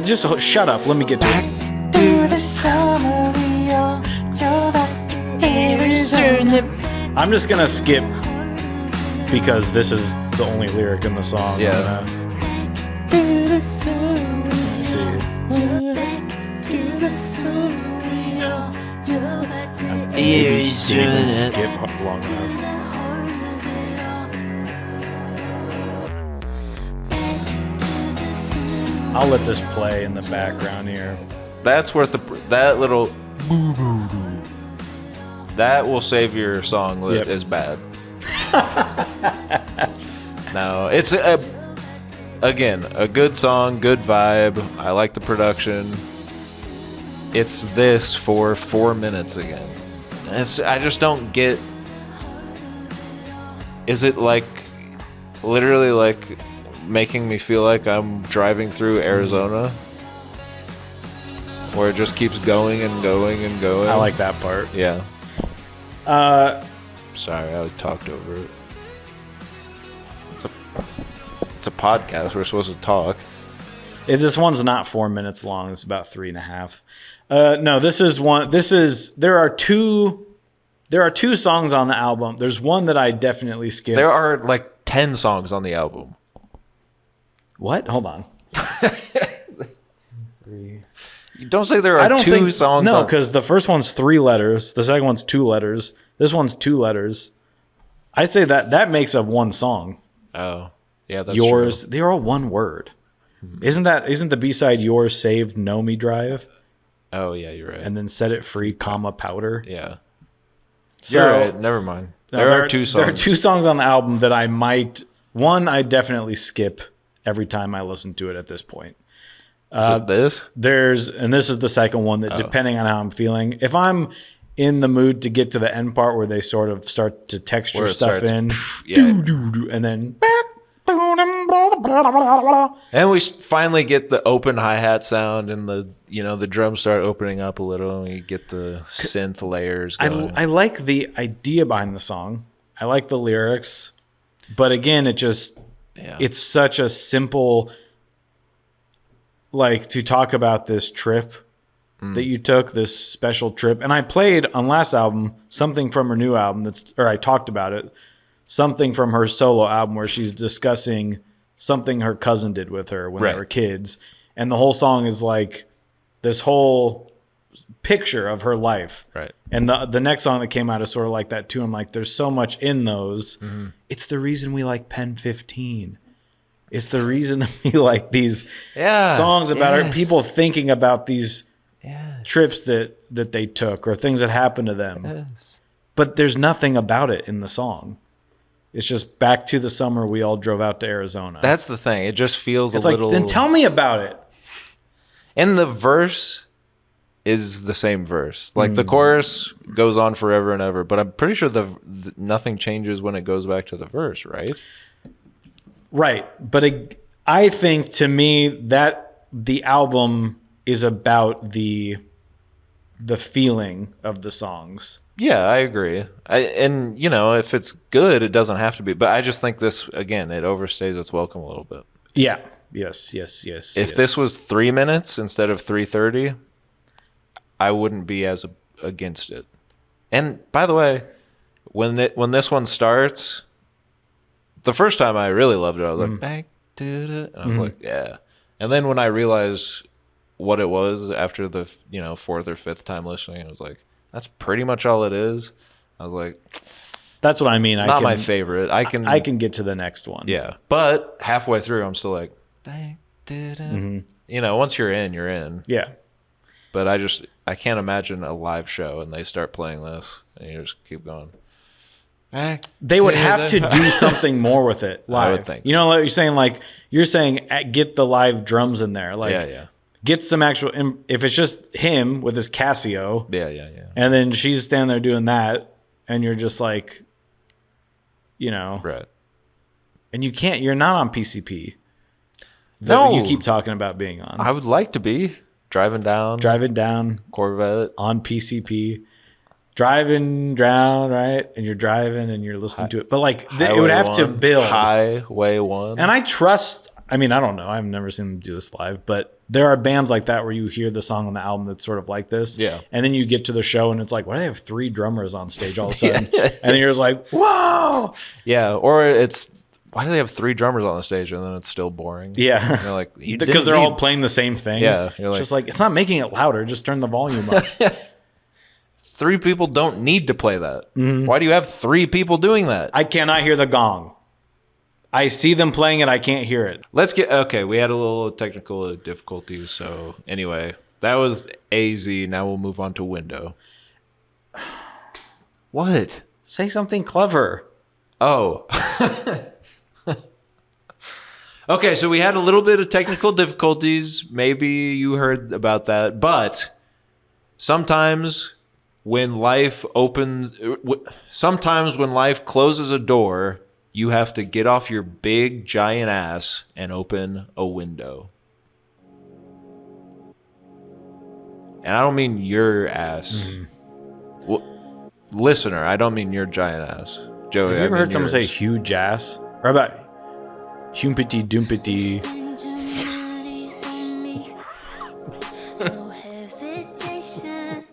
Just shut up. Let me get to it. I'm just going to skip because this is the only lyric in the song. Yeah. Skip long enough. I'll let this play in the background here. That's worth that little that will save your song that is bad. No, it's again a good song, good vibe. I like the production. It's this for 4 minutes again. I just don't get. Is it like literally like making me feel like I'm driving through Arizona, where it just keeps going and going and going? I like that part. Yeah. Sorry, I talked over it. It's a podcast. We're supposed to talk. This one's not 4 minutes long. It's about 3.5. No, this is one. There are two songs on the album. There's one that I definitely skipped. There are like 10 songs on the album. What? Hold on. You don't say there are two songs. No, because the first one's 3 letters. The second one's 2 letters. This one's 2 letters. I'd say that makes up one song. Oh, yeah, that's Yours. true. They're all one word. Isn't the B-side Yours Saved Knowme Drive? Oh, yeah, you're right. And then Set It Free, Powder. Yeah. So, you're right. Never mind. There are 2 songs. There are 2 songs on the album that I definitely skip every time I listen to it at this point. This? And this is the second one that, depending on how I'm feeling, if I'm in the mood to get to the end part where they sort of start to texture stuff in, and then and we finally get the open hi-hat sound, and the drums start opening up a little, and you get the synth layers going. I like the idea behind the song. I like the lyrics, but again, it's such a simple, like, to talk about this trip that you took, this special trip. And I played on last album something from her new album I talked about it, something from her solo album where she's discussing something her cousin did with her when they were kids. And the whole song is like this whole picture of her life. Right. And the next song that came out is sort of like that too. I'm like, there's so much in those. Mm-hmm. It's the reason we like Pen 15. It's the reason that we like these songs about people thinking about these trips that they took or things that happened to them. Yes. But there's nothing about it in the song. It's just back to the summer we all drove out to Arizona. That's the thing. It just feels it's a like, little... Then tell me about it. In the verse, is the same verse. Like the chorus goes on forever and ever, but I'm pretty sure the nothing changes when it goes back to the verse, right? Right. But I think to me that the album is about the feeling of the songs. Yeah, I agree. And you know, if it's good, it doesn't have to be. But I just think this, again, it overstays its welcome a little bit. Yeah. Yes. If this was 3 minutes instead of 3:30, I wouldn't be as against it. And by the way, when this one starts, the first time I really loved it, I was like, back to it. And I was like, yeah. And then when I realized what it was after the, you know, fourth or fifth time listening, I was like, that's pretty much all it is. I was like, that's what I mean. Not my favorite. I can get to the next one. Yeah. But halfway through, I'm still like, back to it. You know, once you're in, you're in. Yeah. But I can't imagine a live show and they start playing this and you just keep going. They would have to do something more with it live. I would think so. You know, like you're saying get the live drums in there. Like, yeah. Get some actual. If it's just him with his Casio, Yeah. and then she's standing there doing that, and you're just like, you know, Right. And you're not on PCP. No. You keep talking about being on. I would like to be driving down Corvette on PCP. Driving down, right? And you're driving and you're listening to it. But like, it would have to build. Highway 1. And I trust, I mean, I don't know. I've never seen them do this live, but there are bands like that where you hear the song on the album that's sort of like this. Yeah. And then you get to the show and it's like, why do they have 3 drummers on stage all of a sudden? And then you're just like, whoa. Yeah. Or it's, why do they have 3 drummers on the stage and then it's still boring? Yeah. And they're like, because they're all playing the same thing. Yeah. You're It's like, just like, it's not making it louder. Just turn the volume up. 3 people don't need to play that. Why do you have 3 people doing that? I cannot hear the gong. I see them playing it. I can't hear it. Okay, we had a little technical difficulties. So anyway, that was AZ. Now we'll move on to window. What? Say something clever. Oh. Okay, so we had a little bit of technical difficulties. Maybe you heard about that. But sometimes when life closes a door, you have to get off your big giant ass and open a window. And I don't mean your ass. Well, listener, I don't mean your giant ass. Joey, Have you ever heard someone say yours. huge ass? Or about humpity dumpity? No hesitation.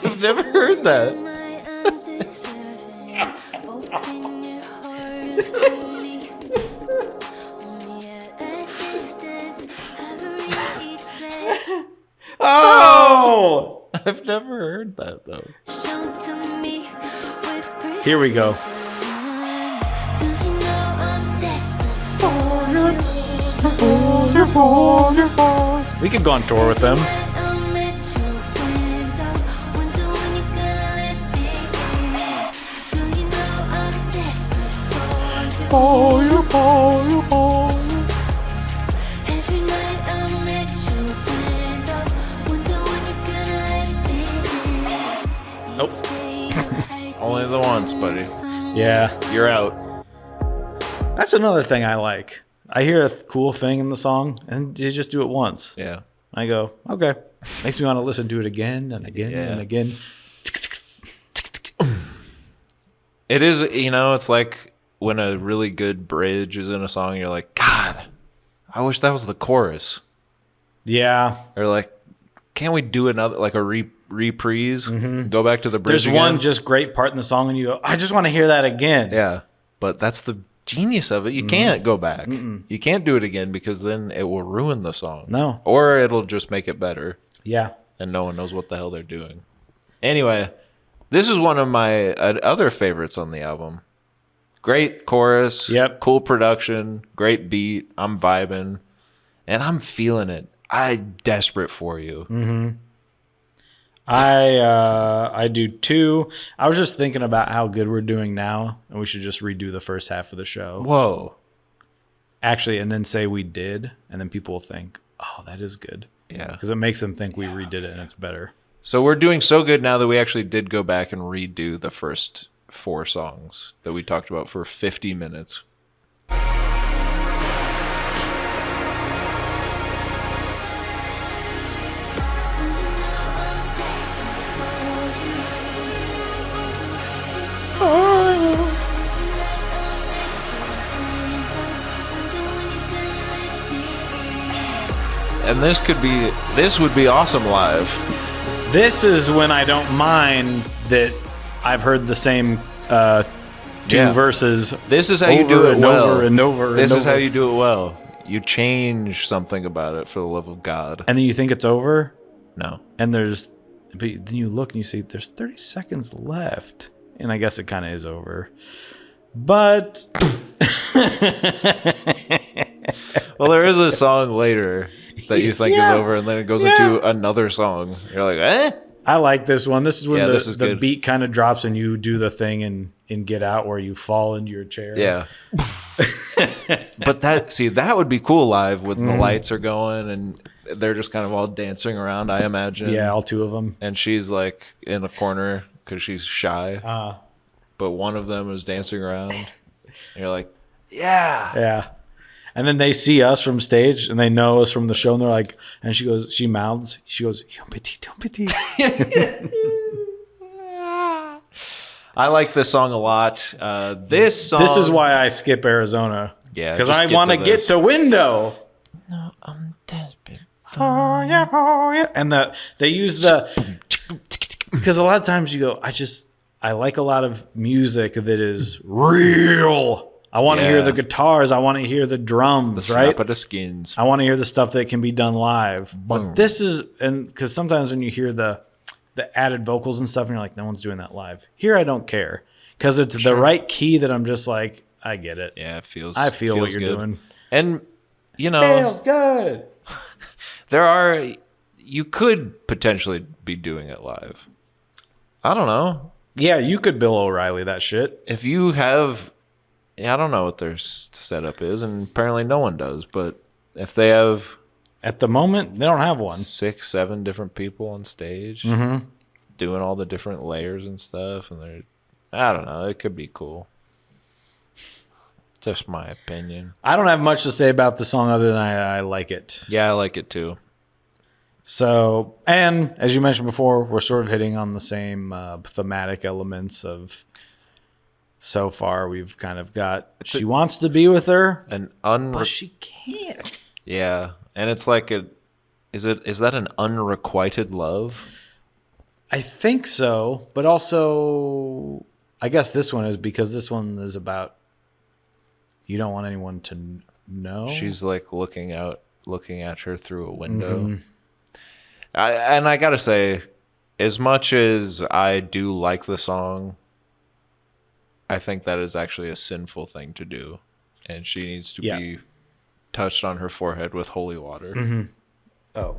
I've never heard that. My undeserving. Open your heart up to me. Only at a distance. I reach there. Oh! I've never heard that though. Shown to me with precision. Here we go. Do you know I'm desperate for you? We could go on tour with them. I'm at your window. Wonder when you're gonna let me in. Do you know I'm desperate for you? Every night I'm at your window. Wonder when you're gonna let me in. Nope. Each day you hide Only me the once, from buddy. some Yeah. You're out. That's another thing I like. I hear a cool thing in the song and you just do it once. Yeah. I go, okay. Makes me want to listen to it again and again and again. It is, you know, it's like when a really good bridge is in a song, you're like, God, I wish that was the chorus. Yeah. Or like, can't we do another, like a reprise? Go back to the bridge There's again? one just great part in the song and you go, I just want to hear that again. Yeah. But that's the genius of it. You can't go back. You can't do it again because then it will ruin the song. No. Or it'll just make it better. Yeah. And no one knows what the hell they're doing. Anyway, this is one of my other favorites on the album. Great chorus. Yep. Cool production. Great beat. I'm vibing. And I'm feeling it. I'm desperate for you. I do too. I was just thinking about how good we're doing now, and we should just redo the first half of the show. Whoa. Actually, and then say we did, and then people will think, oh, that is good. Yeah. Because it makes them think we redid it and it's better. So we're doing so good now that we actually did go back and redo the first 4 songs that we talked about for 50 minutes. And this would be awesome live. This is when I don't mind that I've heard the same 2 Yeah. verses. This is how you do over it and well. over and over. This and is how over. you do it well. You change something about it for the love of God. And then you think it's over, No. and but then you look and you see there's 30 seconds left, and I guess it kind of is over. But Well, there is a song later that you think Yeah. is over, and then it goes Yeah. into another song. You're like, eh? I like this one. This is when Yeah, this is the good. beat kind of drops and you do the thing in Get Out where you fall into your chair. Yeah. But that would be cool live when the lights are going and they're just kind of all dancing around, I imagine. Yeah, all 2 of them. And she's like in a corner because she's shy. But one of them is dancing around. And you're like, yeah. Yeah. And then they see us from stage and they know us from the show and they're like, and she goes, "Yon petit, ton petit." I like this song a lot. This song. This is why I skip Arizona. Yeah, Because just I get want to to get this. to Window. I'm desperate. Oh yeah. And they use because a lot of times you go, I like a lot of music that is real. I want to hear Yeah. the guitars. I want to hear the drums, right? Snap of the skins. I want to hear the stuff that can be done live. But Boom. this is, and because sometimes when you hear the added vocals and stuff, and you're like, no one's doing that live. Here, I don't care because it's the right key that I'm just like, I get it. Yeah, it feels. I feel what feels you're good. doing. And you know, Feels good. you could potentially be doing it live. I don't know Yeah, you could Bill O'Reilly that shit. if you have. Yeah, I don't know what their setup is, and apparently no one does. But if they have At the moment, they don't have one. 6, 7 different people on stage doing all the different layers and stuff, and I don't know, it could be cool. Just my opinion. I don't have much to say about the song other than I like it. Yeah, I like it too. So, and as you mentioned before, we're sort of hitting on the same thematic elements of. So far, we've kind of got she wants to be with her, but she can't. Yeah, and it's like is that an unrequited love? I think so, but also, I guess this one is because this one is about you don't want anyone to know. She's like looking at her through a window. I gotta say, as much as I do like the song, I think that is actually a sinful thing to do, and she needs to be touched on her forehead with holy water. Oh.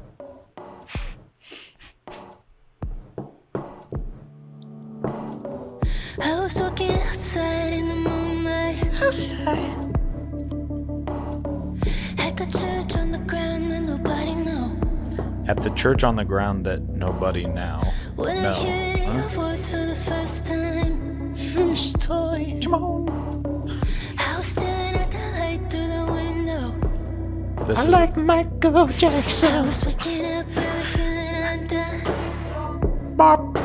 I was walking outside in the moonlight. Outside. At the church on the ground that nobody know. At the church on the ground that nobody now When I know. hear your voice for the first time. First time. Come on. I was staring at the light through the window. This is Michael I Jackson. was waking up really feeling undone. Bop.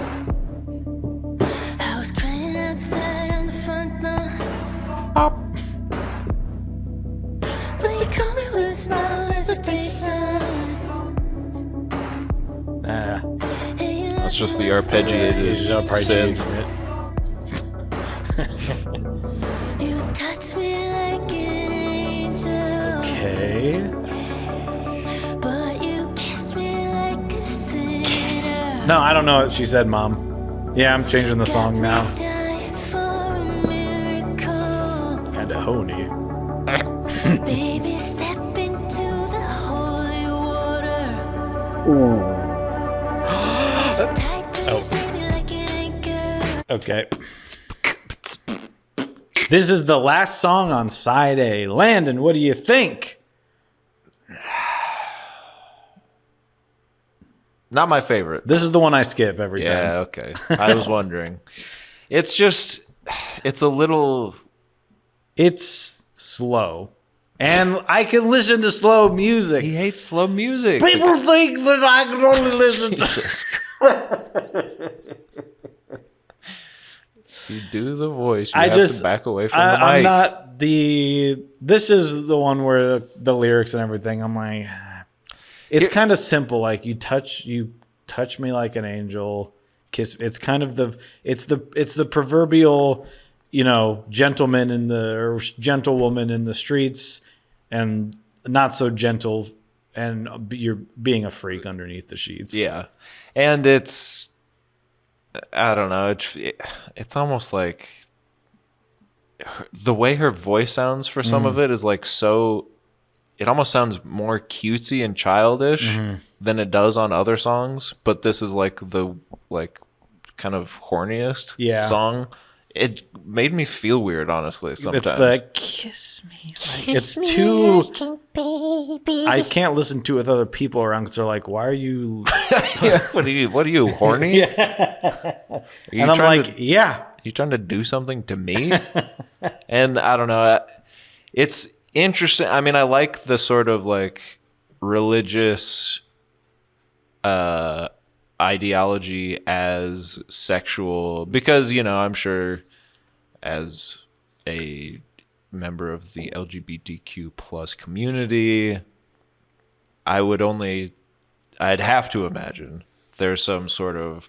I was crying outside on the front lawn. Bop. But you call me with no hesitation. That's just the arpeggiated This is our synth. You touch me like an angel, Okay. but you kiss me like a sinner. No, I don't know what she said, Mom. Yeah, I'm changing the song now. Dying for a miracle. Kinda honey. Baby, step into the holy water. Tied to Oh. you, baby, like an anchor. Okay. This is the last song on side A. Landon, what do you think? Not my favorite. This is the one I skip every time. Yeah, okay. I was wondering. It's just, it's a little... It's slow. And I can listen to slow music. He hates slow music. People think that I can only listen to... If you do the voice, you I have just to back away from the mic. I'm not the... This is the one where the lyrics and everything, I'm like... It's kind of simple. Like, you touch me like an angel. Kiss. It's kind of it's the proverbial, gentleman or gentlewoman in the streets, and not so gentle, and you're being a freak underneath the sheets. Yeah, and it's, I don't know. It's almost like the way her voice sounds for some of it is like so. It almost sounds more cutesy and childish than it does on other songs. But this is like the kind of horniest song. It made me feel weird, honestly. Sometimes It's the kiss me. It's too. Baby. I can't listen to it with other people around because they're like, "Why are you?" What are you horny? And I'm like, "Yeah." You trying to do something to me? And I don't know. It's interesting. I mean, I like the sort of like religious ideology as sexual, because I'm sure as a member of the LGBTQ plus community, I'd have to imagine there's some sort of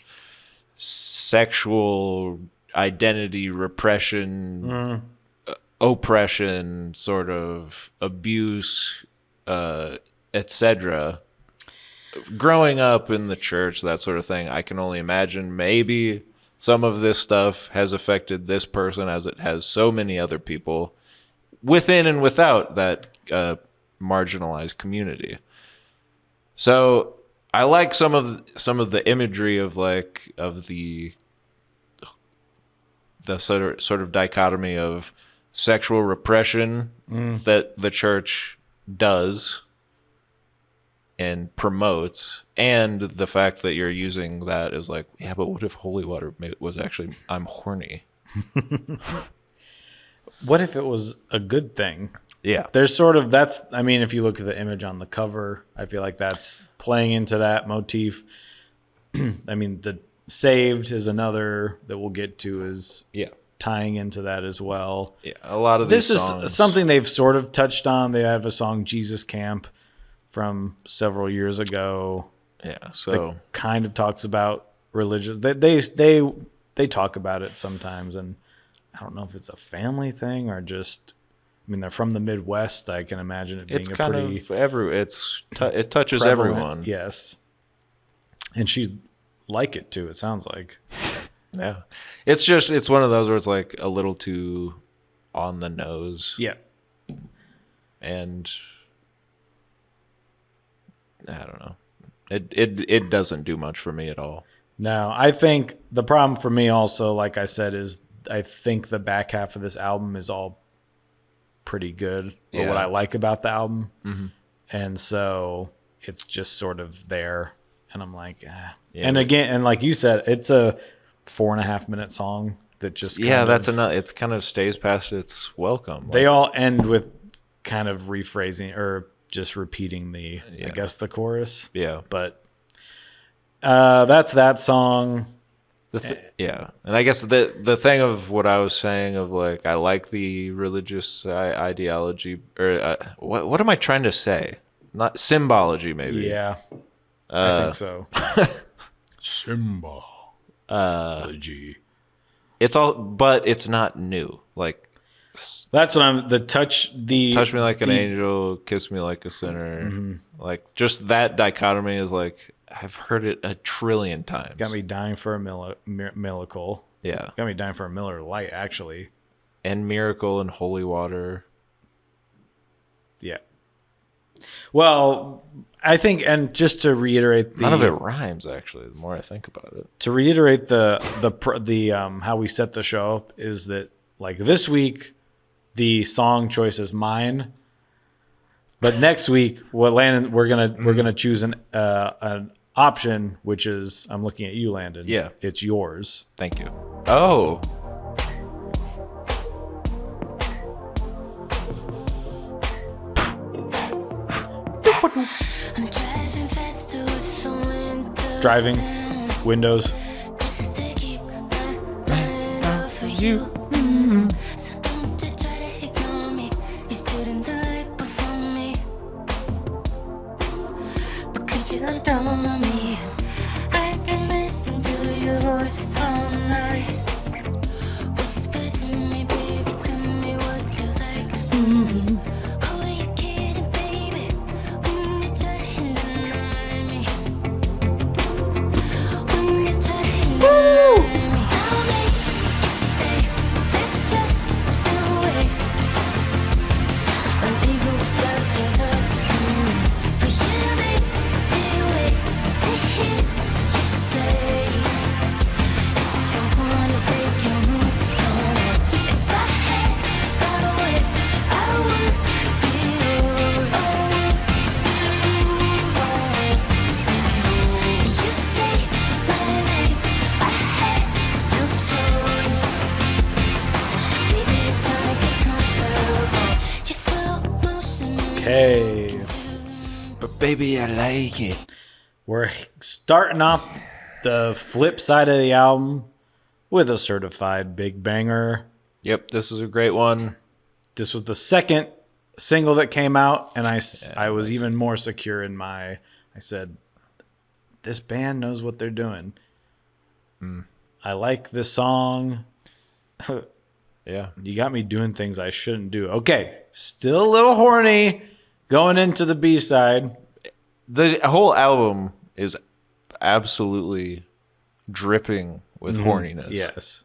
sexual identity repression, oppression, sort of abuse, etc. Growing up in the church, that sort of thing, I can only imagine maybe some of this stuff has affected this person as it has so many other people within and without that marginalized community. So I like some of the imagery of the sort of dichotomy of sexual repression that the church does and promotes, and the fact that you're using that as like, yeah, but what if holy water was actually, I'm horny? What if it was a good thing? Yeah. There's sort of, if you look at the image on the cover, I feel like that's playing into that motif. The Saved is another that we'll get to, is tying into that as well. Yeah, a lot of these songs. This is something they've sort of touched on. They have a song, Jesus Camp, from several years ago. Yeah, so that kind of talks about religious. They talk about it sometimes, and I don't know if it's a family thing or just. They're from the Midwest. I can imagine it being it's a kind pretty. It touches prevalent, everyone. Yes, and she like it too. It sounds like. Yeah, it's one of those where it's like a little too on the nose. Yeah, and I don't know. It doesn't do much for me at all. No, I think the problem for me also, like I said, is I think the back half of this album is all pretty good, or what I like about the album. And so it's just sort of there, and I'm like, Yeah, and again, and like you said, it's a 4.5 minute song that just that's enough. It kind of stays past its welcome. They all end with kind of rephrasing or just repeating I guess the chorus. Yeah, but that's that song. And I guess the thing of what I was saying of like, I like the religious ideology, or what am I trying to say? Not symbology, maybe. Yeah, I think so. Symbology. It's all, but it's not new. Like, that's what touch me like an angel, kiss me like a sinner. Like, just that dichotomy is like, I've heard it a trillion times. Got me dying for a miracle. Yeah. Got me dying for a Miller Lite, actually. And miracle and holy water. Yeah. Well, I think, and just to reiterate, none of it rhymes. Actually, the more I think about it. To reiterate the how we set the show up is that, like, this week the song choice is mine, but next week, Landon, we're gonna choose an option, which is I'm looking at you, Landon. Yeah. It's yours. Thank you. Oh. I'm driving faster with the windows Driving. down, Windows. just to keep my mind off of you. So don't you try to ignore me. You stood in the light before me, but could you adore me? I can listen to your voice all night. Whisper to me, baby, tell me what you like. Oh, are you kidding, baby? When you try and deny me, when you try and deny me, I'll make you stay. There's just no way. I'm leaving without your love. But you make me wait to hear you say, if you wanna break your move on. If I had my way, I would be yours. You say my name, I had no choice. Baby, it's time to get comfortable. You slow motion. Okay. But baby, I like it. We're starting off the flip side of the album with a certified big banger. Yep, this is a great one. This was the second single that came out, and I was even more secure in I said, this band knows what they're doing. I like this song. Yeah. You got me doing things I shouldn't do. Okay, still a little horny going into the B-side. The whole album is absolutely dripping with horniness. Yes.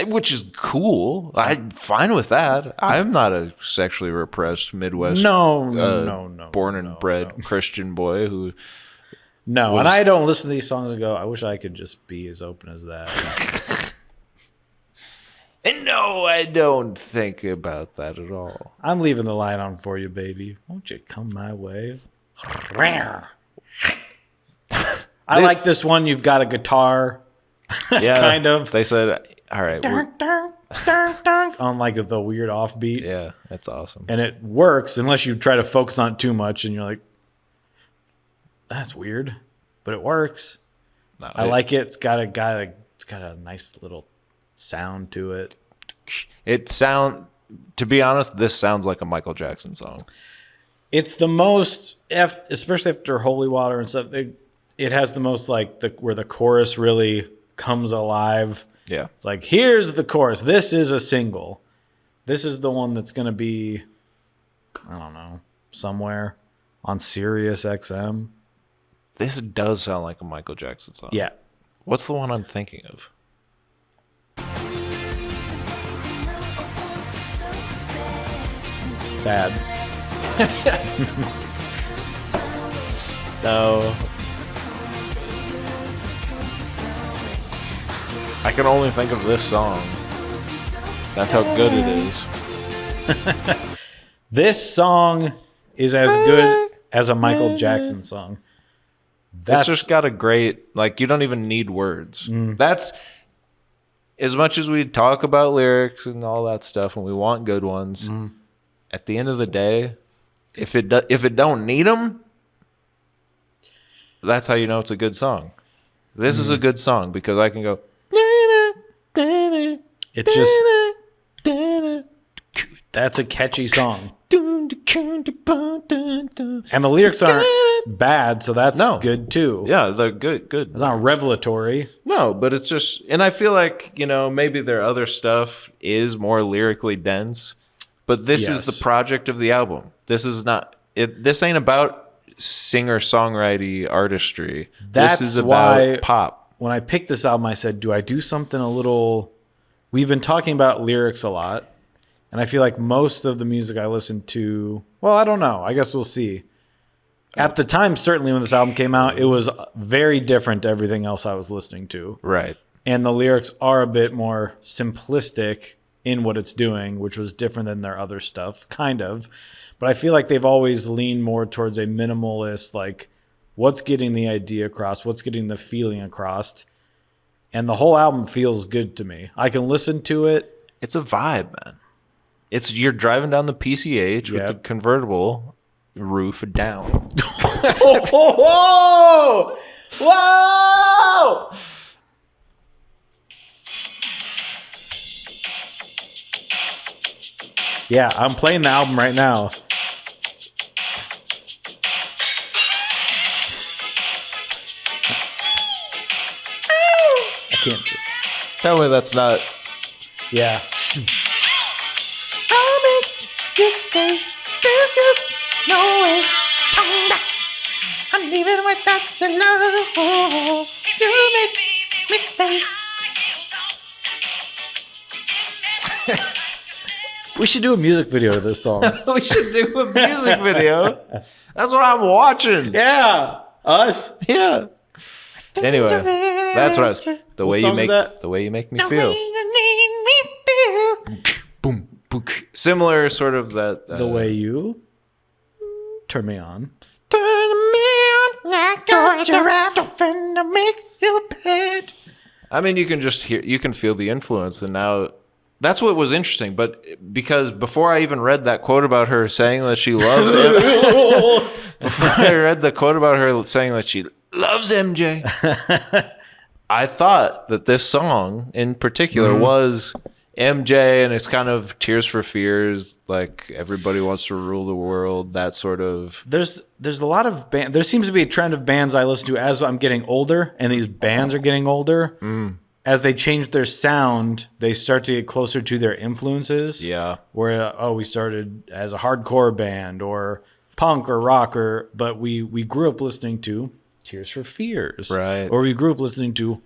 Which is cool. I'm fine with that. I'm not a sexually repressed Midwest No. born and bred Christian boy who No, and I don't listen to these songs and go, I wish I could just be as open as that. And no, I don't think about that at all. I'm leaving the light on for you, baby. Won't you come my way? I like this one. You've got a guitar. Yeah, Kind of. They said, all right, On like the weird offbeat. yeah, that's awesome. And it works unless you try to focus on it too much and you're like, that's weird. But it works. No, I like it. It's got a nice little sound to it. To be honest, this sounds like a Michael Jackson song. It's the most, especially after Holy Water and stuff. It has the most where the chorus really comes alive. Yeah. It's like, here's the chorus. This is a single. This is the one that's going to be, I don't know, somewhere on Sirius XM. This does sound like a Michael Jackson song. Yeah. What's the one I'm thinking of? Bad. No. I can only think of this song. That's how good it is. This song is as good as a Michael Jackson song. It's just got a great, you don't even need words. That's, as much as we talk about lyrics and all that stuff and we want good ones, at the end of the day, if it don't need them, that's how you know it's a good song. This is a good song because I can go. It's just, that's a catchy song. And the lyrics aren't bad, so that's good too. Yeah, they're good. It's not revelatory. No, but it's just, and I feel like, maybe their other stuff is more lyrically dense, but this is the project of the album. This is not, this ain't about singer-songwriting artistry. That's this is about why pop. When I picked this album, I said, do I do something a little, we've been talking about lyrics a lot, and I feel like most of the music I listen to, well, I don't know. I guess we'll see. At the time, certainly when this album came out, it was very different to everything else I was listening to. Right. And the lyrics are a bit more simplistic in what it's doing, which was different than their other stuff, kind of. But I feel like they've always leaned more towards a minimalist, what's getting the idea across, what's getting the feeling across. And the whole album feels good to me. I can listen to it. It's a vibe, man. You're driving down the PCH with the convertible roof down. Whoa! Whoa! Yeah, I'm playing the album right now. I can't. Tell me that's not. Yeah. I'll make you stay. There's just no way. I'm leaving without your love. You make me stay. We should do a music video to this song. We should do a music video. That's what I'm watching. Yeah. Us. Yeah. Anyway, that's what I was. The way you song is make that? the way you make me The feel. way you made me feel. Boom, boom. Similar, sort of that. The way you turn me on. Turn me on like a giraffe and to make you pet. I mean, you can just hear, you can feel the influence, and now that's what was interesting. But because before I even read that quote about her saying that she loves him, before I read the quote about her saying that she loves MJ, I thought that this song in particular was MJ, and it's kind of Tears for Fears, like everybody wants to rule the world, that sort of. There's a lot of there seems to be a trend of bands I listen to as I'm getting older, and these bands are getting older. As they change their sound, they start to get closer to their influences. Yeah. Where we started as a hardcore band or punk or rock, but we grew up listening to Tears for Fears, Right. Or we grew up listening to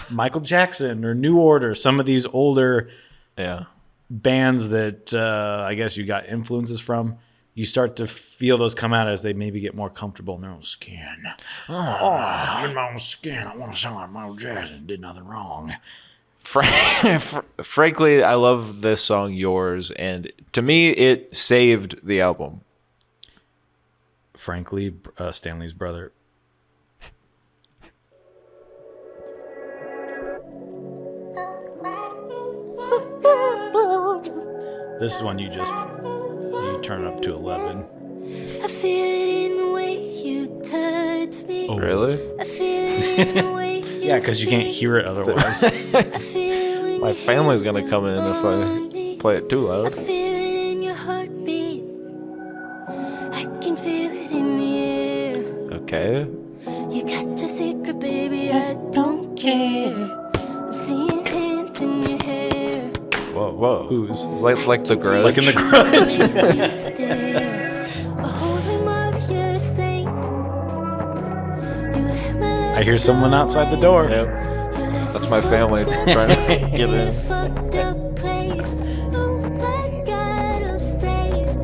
Michael Jackson or New Order. Some of these older Yeah. bands that I guess you got influences from, you start to feel those come out as they maybe get more comfortable in their own skin. Oh, I'm in my own skin. I want to sound like Michael Jackson. Did nothing wrong. Frankly, I love this song, Yours, and to me, it saved the album. Frankly, Stanley's brother. This is one you turn up to 11. I feel it in the way you touch me. Oh. Really? I feel it in the way you Yeah, because you can't hear it otherwise. I feel when My your family's hands gonna come in if around me. I play it too I loud. feel it in your heartbeat. I can feel it in the air. Okay. You got your secret, baby. I don't care. I'm seeing hands in your hair. Whoa. Who's? It's like the grudge. Like in the Grudge. You stare. A holy mother, you're a saint. You let my I hear someone outside the door. Yep. That's my family trying to get in. Fucked up place. Oh my God, I'm saved.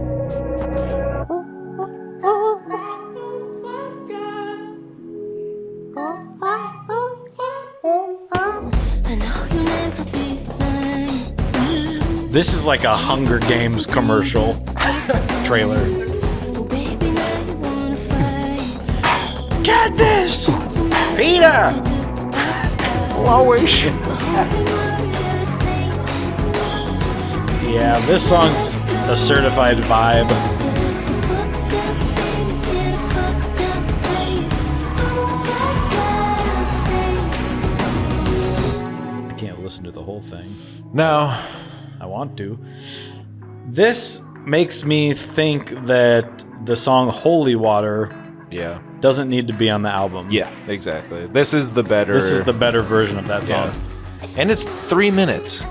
I know you'll never be mine. This is like a Hunger Games commercial trailer. Oh, baby, now you wanna fight. Get this! Peter! Lowish. Yeah, this song's a certified vibe. I can't listen to the whole thing. No. I want to. This makes me think that the song Holy Water Yeah. doesn't need to be on the album. Yeah, exactly. This is the better. This is the better version of that song. And it's 3 minutes.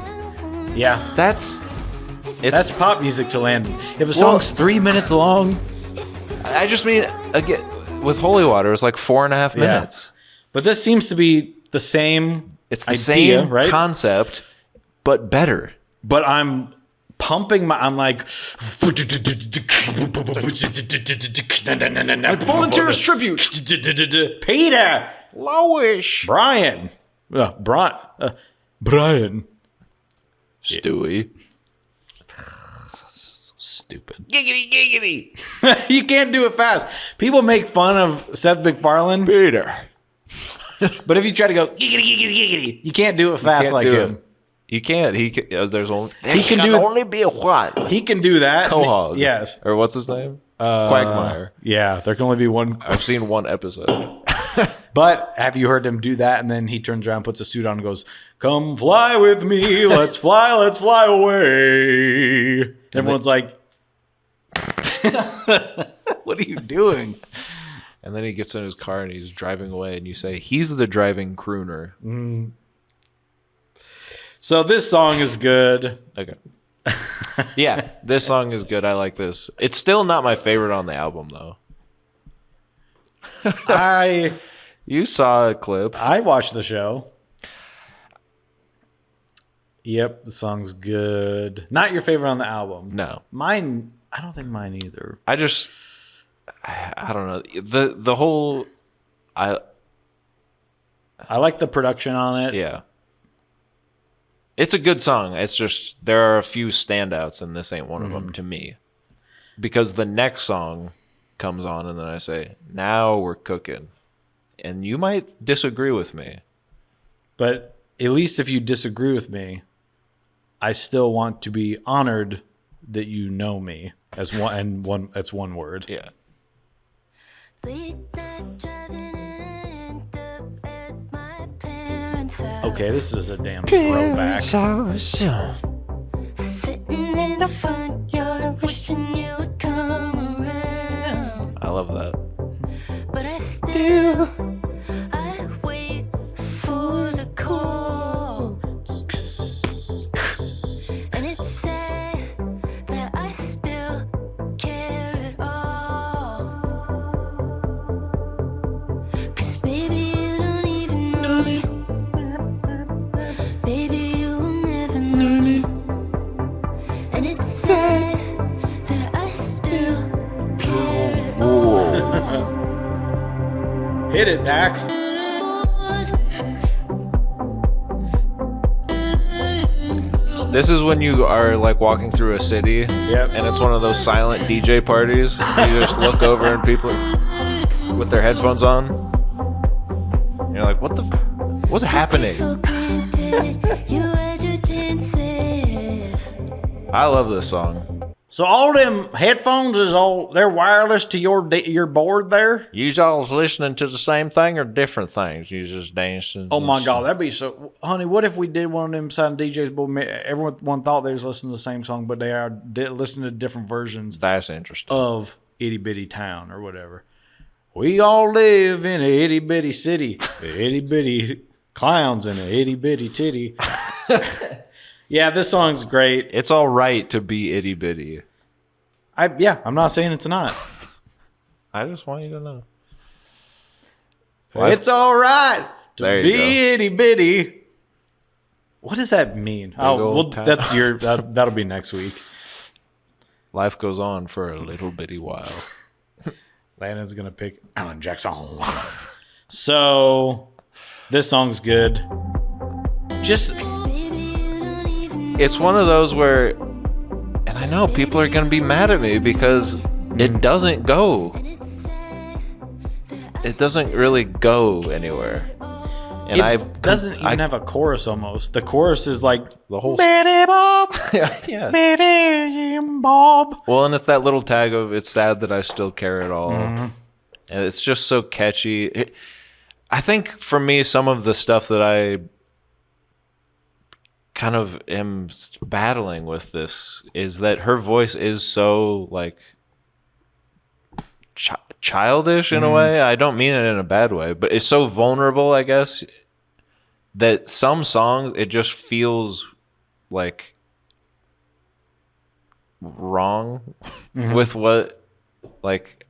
Yeah. That's That's pop music to Landon. If a song's 3 minutes long, I just mean, again, with Holy Water, it's like 4.5 minutes. but this seems to be the same It's the idea, same right? concept, but better. But I'm pumping I'm like Volunteers tribute. Peter, Lowish. Brian, Brian. Stewie. stupid. Giggity, giggity. You can't do it fast. People make fun of Seth MacFarlane, Peter. but if you try to go giggity, giggity, giggity, you can't do it fast like him. You can't. He can, there's only only be a what? He can do that. Quahog. Yes. Or what's his name? Quagmire. Yeah, there can only be one. I've seen one episode. But have you heard him do that? And then he turns around, puts a suit on, and goes, "Come fly with me, let's fly away." Everyone's like, "What are you doing?" And then he gets in his car and he's driving away, and you say, he's the driving crooner. So this song is good. Okay. Yeah, this song is good. I like this. It's still not my favorite on the album, though. You saw a clip. I watched the show. Yep, the song's good. Not your favorite on the album. No. Mine, I don't think mine either. I don't know. The whole, I like the production on it. yeah. It's a good song. It's just, there are a few standouts, and this ain't one of them to me. Because the next song comes on, and then I say, now we're cooking. And you might disagree with me. But at least if you disagree with me, I still want to be honored that you know me as one, and one. That's one word. Yeah. Late night driving and I end up at my parents' house. Okay, this is a damn throwback. Sitting in the front yard, wishing you would come around. I love that. But I wait for the call. And it's sad that I still care at all. 'Cause baby, you don't even know me. Baby, you will never know me. And it's sad that I still care at all. Hit it, Dax. This is when you are like walking through a city, and it's one of those silent DJ parties. You just look over and people are with their headphones on. And you're like, what's happening? For granted, you had your chances. I love this song. So all them headphones they're wireless to your board there? You all listening to the same thing or different things? You just dancing. Oh my God, that'd be so. Honey, what if we did one of them silent DJs, but everyone thought they was listening to the same song, but they are listening to different versions That's interesting. of Itty Bitty Town or whatever. We all live in a itty bitty city, itty bitty clowns in a itty bitty titty. Yeah, this song's great. It's all right to be itty bitty. I'm not saying it's not. I just want you to know. It's all right to There you be go. itty bitty. What does that mean? old town. That's that'll be next week. Life goes on for a little bitty while. Landon's gonna pick Alan Jackson. So this song's good. Just It's one of those where, and I know people are going to be mad at me because it doesn't go. It doesn't really go anywhere. And it doesn't even have a chorus almost. The chorus is like the whole. Betty Bob, Yeah. Betty Bob. Well, and it's that little tag of "It's sad that I still care at all," and it's just so catchy. I think for me, some of the stuff that I kind of am battling with this is that her voice is so like childish in a way. I don't mean it in a bad way, but it's so vulnerable, I guess, that some songs it just feels like wrong with what, like,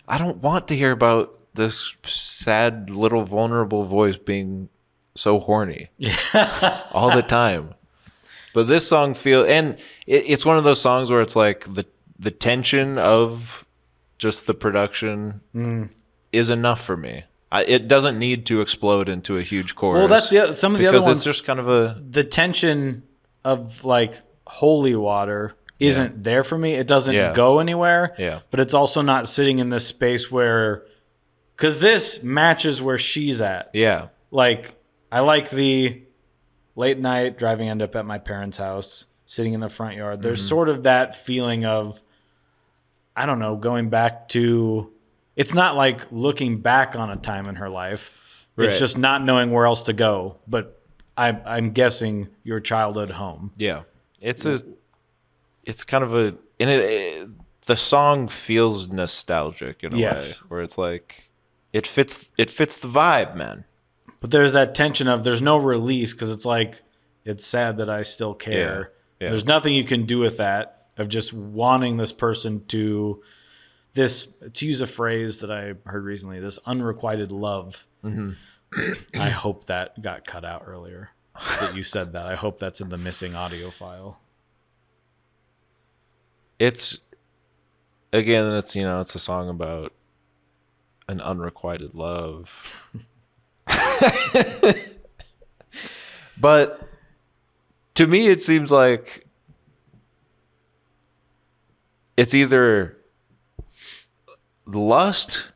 I don't want to hear about this sad little vulnerable voice being so horny all the time. But this song and it's one of those songs where it's like the tension of just the production is enough for me. It doesn't need to explode into a huge chorus. Well, that's some of the other because ones. it's just kind of a The tension of like holy water isn't there for me. It doesn't go anywhere. Yeah. But it's also not sitting in this space where, because this matches where she's at. Yeah. Like, I like the late night driving, end up at my parents' house, sitting in the front yard. There's sort of that feeling of, I don't know, going back to, it's not like looking back on a time in her life. It's Right. just not knowing where else to go. But I'm guessing your childhood home. Yeah. It's kind of a, and the song feels nostalgic in a way, where it's like, it fits the vibe, man. But there's that tension of there's no release because it's like, it's sad that I still care. Yeah. There's nothing you can do with that, of just wanting this person to use a phrase that I heard recently, this unrequited love. I hope that got cut out earlier that you said that. I hope that's in the missing audio file. It's a song about an unrequited love. But to me, it seems like it's either lust.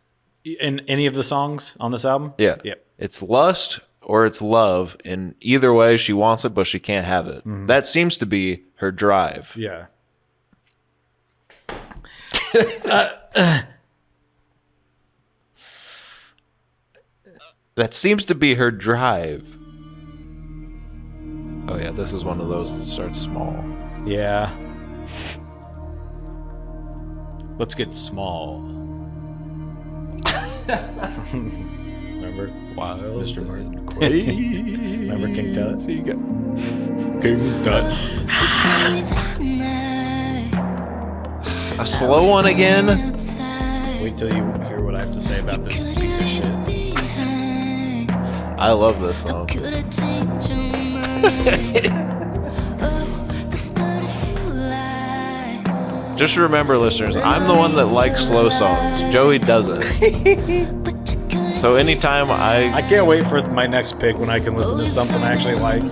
In any of the songs on this album? Yeah. Yep. It's lust or it's love. And either way, she wants it, but she can't have it. That seems to be her drive. Yeah. That seems to be her drive. Oh, yeah. This is one of those that starts small. Yeah. Let's get small. Remember? Wild. Mr. Martin. Crazy. Remember King Tut? King Tut. A slow one again. Wait till you hear what I have to say about this piece of shit. I love this song. Just remember, listeners, I'm the one that likes slow songs. Joey doesn't. So anytime I can't wait for my next pick when I can listen to something I actually like.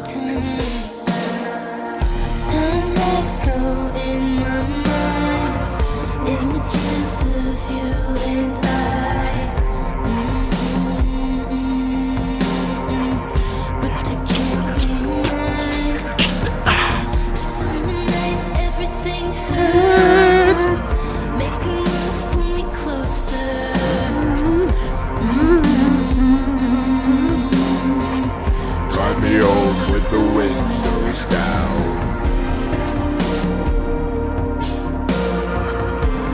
Drive me home with the windows down.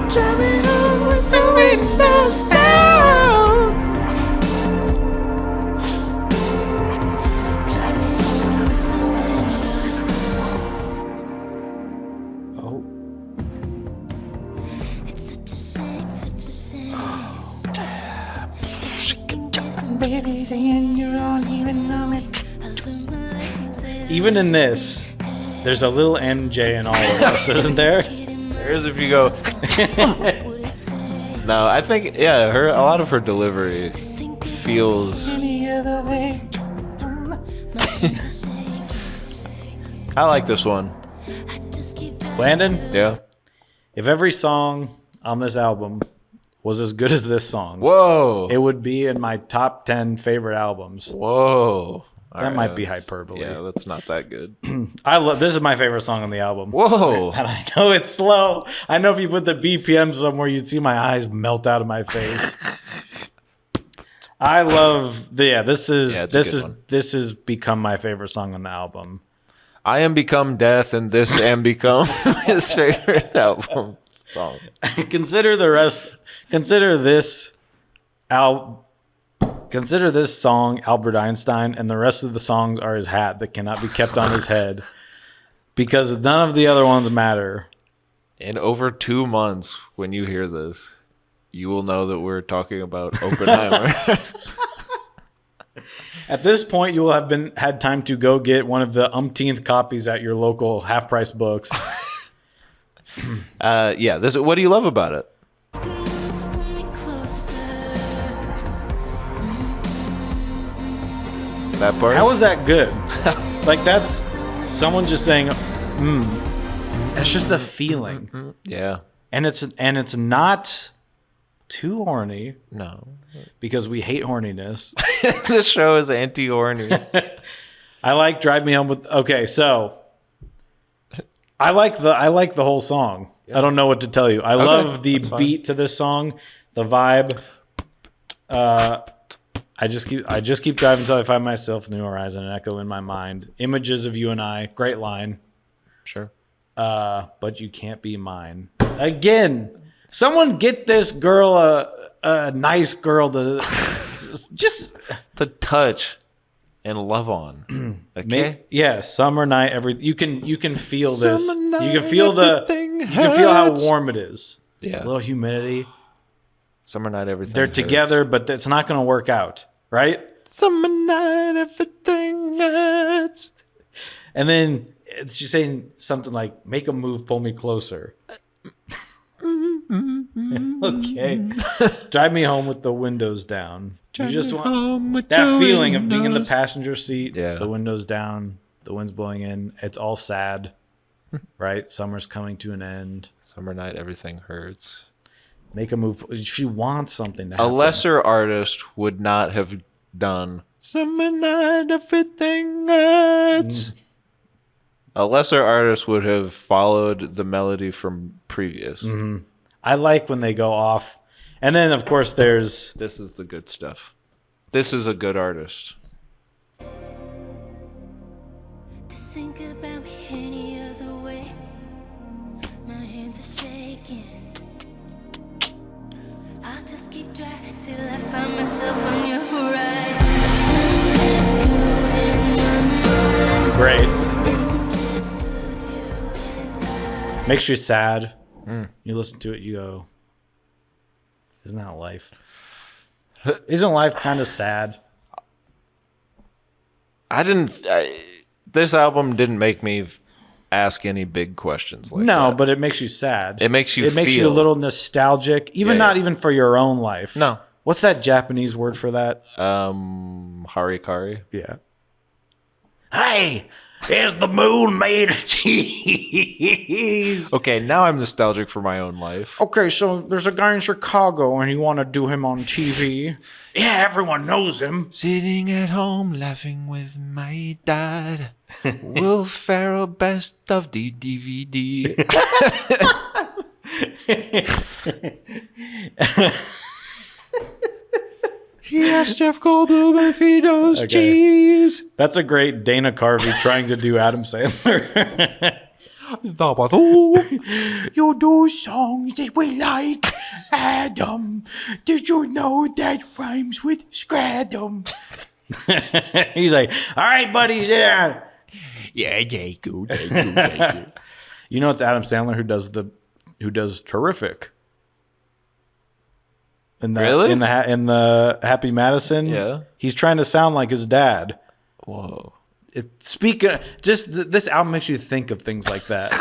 Drive me home with the windows down. Drive me home with the windows down. Oh. It's such a shame, such a shame. Baby, saying you don't even know it. Even in this, there's a little MJ in all of us, isn't there? There's if you go. No, I think a lot of her delivery feels. Any other way. I like this one. Landon, Yeah. if every song on this album was as good as this song, Whoa. it would be in my top 10 favorite albums. Whoa. That might be hyperbole. Yeah, that's not that good. This is my favorite song on the album. Whoa. And I know it's slow. I know if you put the BPM somewhere, you'd see my eyes melt out of my face. I love this has become my favorite song on the album. I Am Become Death and This Am Become his favorite album song. Consider the rest. Consider this song Albert Einstein, and the rest of the songs are his hat that cannot be kept on his head because none of the other ones matter. In over 2 months, when you hear this, you will know that we're talking about Oppenheimer. At this point, you will have had time to go get one of the umpteenth copies at your local half-price books. What do you love about it? That part? How is that good? Like, that's someone just saying, It's just a feeling. Yeah. And it's not too horny No. because we hate horniness. This show is anti-horny. I like Drive Me Home with okay, so I like the whole song. I don't know what to tell you. I love the that's fine. beat to this song, the vibe. I just keep driving until I find myself new horizon and echo in my mind. Images of you and I, great line. Sure. But you can't be mine. Again, someone get this girl a nice girl to just To touch and love on. Okay? yeah, summer night. You can feel this. Summer You night, can feel everything you can feel how hurts. warm it is. Yeah. A little humidity. Summer night, everything. They're hurts. together, but it's not going to work out, right? Summer night, everything hurts. And then she's saying something like, "Make a move, pull me closer." Okay. Drive me home with the windows down. You just want that feeling of being in the passenger seat, Yeah. the windows down, the wind's blowing in. It's all sad, right? Summer's coming to an end. Summer night, everything hurts. Make a move. She wants something to A happen. lesser artist would not have done Summer night, everything hurts. A lesser artist would have followed the melody from previous. I like when they go off. And then, of course, there's This is the good stuff. This is a good artist. To think about me any other way. My hands are shaking. I'll just keep driving till I find myself on your horizon. great. Makes you sad. You listen to it, you go, isn't that life? Isn't life kind of sad? This album didn't make me ask any big questions like No, that. but it makes you sad. It makes you It makes you a feel- little nostalgic, even Yeah, not yeah. even for your own life. No. What's that Japanese word for that? Harikari. Yeah. Hey, is the moon made of cheese? Okay, now I'm nostalgic for my own life. Okay, so there's a guy in Chicago and you want to do him on TV. Yeah, everyone knows him. Sitting at home laughing with my dad. Will Ferrell best of the DVD. He asked Jeff Goldblum if he knows cheese. That's a great Dana Carvey trying to do Adam Sandler. You do songs that we like, Adam. Did you know that rhymes with scradum? He's like, all right, buddy, sit down. Yeah, thank you, thank you, thank you. You know it's Adam Sandler who does Terrific. Really? In the Happy Madison. Yeah. He's trying to sound like his dad. Whoa. This album makes you think of things like that.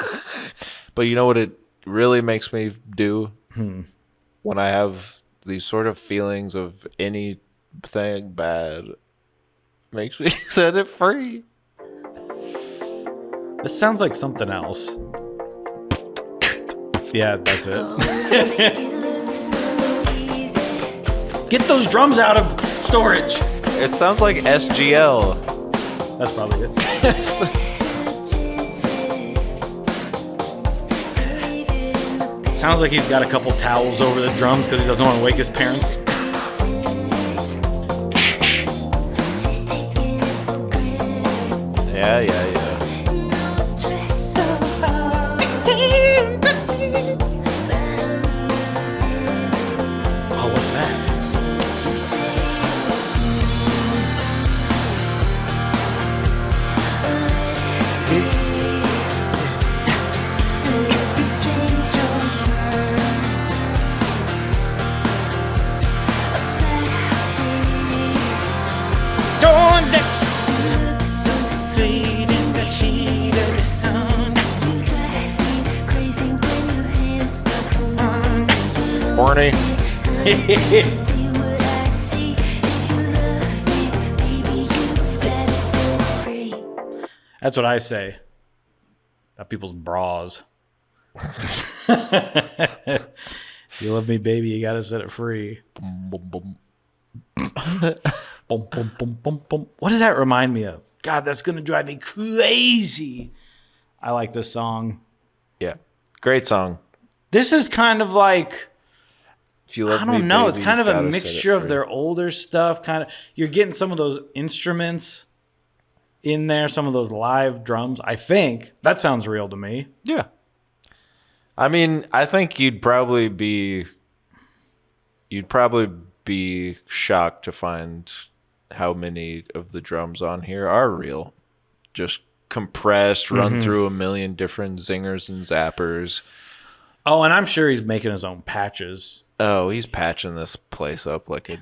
But you know what it really makes me do? When I have these sort of feelings of anything bad, makes me set it free. This sounds like something else. Yeah, that's it. Make it look so easy. Get those drums out of storage. It sounds like SGL. That's probably it. Sounds like he's got a couple towels over the drums because he doesn't want to wake his parents. Yeah, yeah, yeah. Oh, what's that? Horny. That's what I say about people's bras. You love me, baby. You gotta set it free. Boom, boom, boom. Boom, boom, boom, boom, boom. What does that remind me of? God, that's gonna drive me crazy. I like this song. Yeah. Great song. This is kind of like, If you love I me, don't know. baby, It's kind of you've a gotta set it mixture of free. their older stuff. Kind of, you're getting some of those instruments in there, some of those live drums. I think that sounds real to me. Yeah. I mean, I think you'd probably be shocked to find how many of the drums on here are real. Just compressed, run through a million different zingers and zappers. Oh, and I'm sure he's making his own patches. Oh, he's patching this place up like a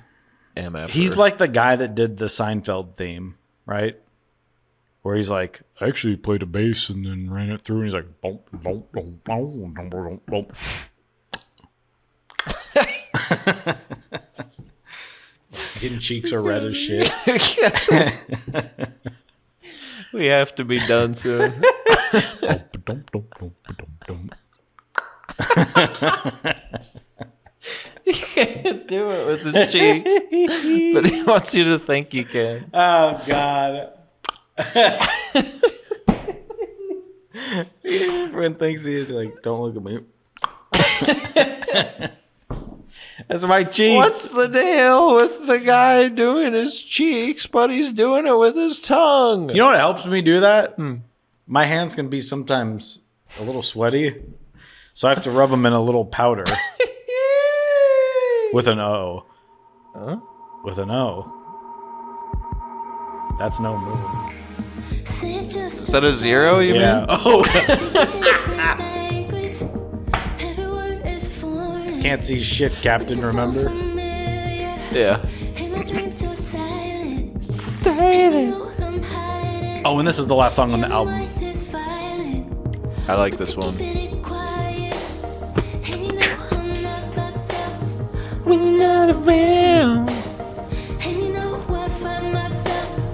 MF. He's like the guy that did the Seinfeld theme, right? Where he's like, I actually played a bass and then ran it through, and he's like, boom, boom, boom, boom, boom, boom, boom. Hidden cheeks are red as shit. We have to be done soon. He can't do it with his cheeks, but he wants you to think he can. Oh, God. Everyone thinks he is like, don't look at me. That's my cheeks. What's the deal with the guy doing his cheeks, but he's doing it with his tongue? You know what helps me do that? My hands can be sometimes a little sweaty, so I have to rub them in a little powder with an O. Huh? With an O. That's no move. Is that a zero, you Yeah. mean? Oh, can't see shit, Captain, remember? Yeah. Oh, and this is the last song on the album. I like this one. When you're not around,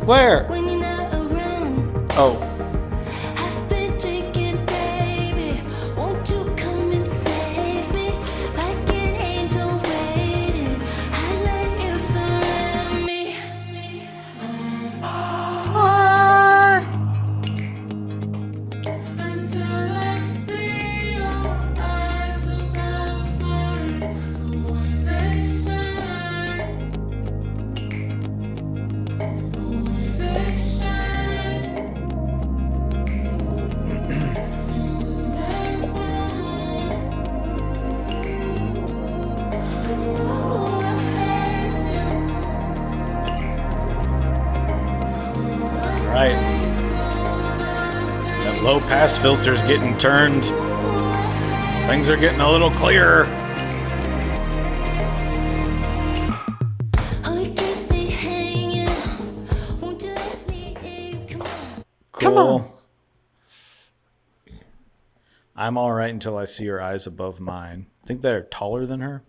Where? when you're not around, Oh, I've been drinking, baby. Won't you come and save me? Like an angel waiting, I let you surround me. Until I see your eyes above mine, the way they shine, the way they shine. right. That low pass filter's getting turned. Things are getting a little clearer. Cool. I'm all right until I see her eyes above mine. Think they're taller than her?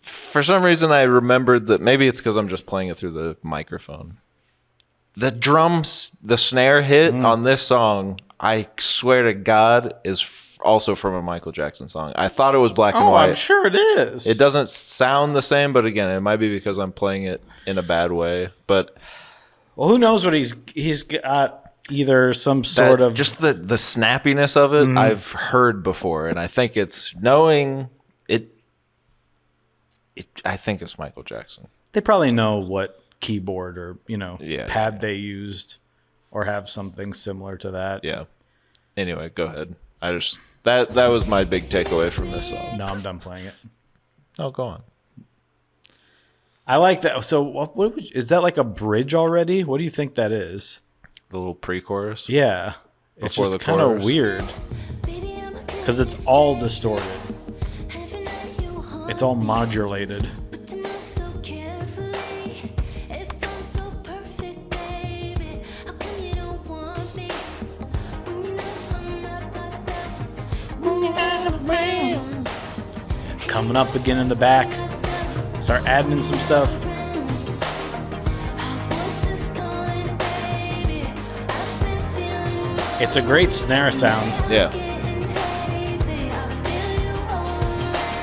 For some reason, I remembered that maybe it's because I'm just playing it through the microphone. The drums, the snare hit on this song, I swear to God, is also from a Michael Jackson song. I thought it was black and Oh, white. I'm sure it is. It doesn't sound the same, but again, it might be because I'm playing it in a bad way. But Well, who knows what he's got? Either some sort of just the snappiness of it, I've heard before, and I think it's knowing it. I think it's Michael Jackson. They probably know what keyboard or Yeah, pad they used, or have something similar to that. Yeah. Anyway, go ahead. I just that was my big takeaway from this song. No, I'm done playing it. Oh, go on. I like that. So, is that like a bridge already? What do you think that is? The little pre-chorus. Yeah, it's Before just the kind of chorus. weird because it's all distorted. It's all modulated. coming up again in the back. Start adding in some stuff. It's a great snare sound. Yeah.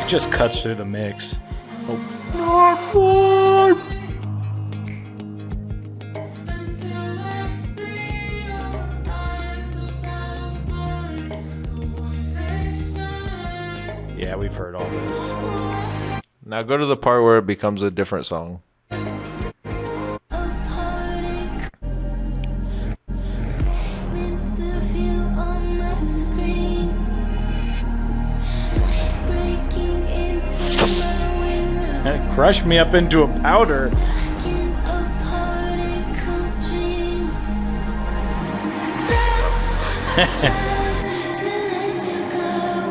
It just cuts through the mix. Oh. Yeah, we've heard all this. Now go to the part where it becomes a different song. It crushed me up into a powder.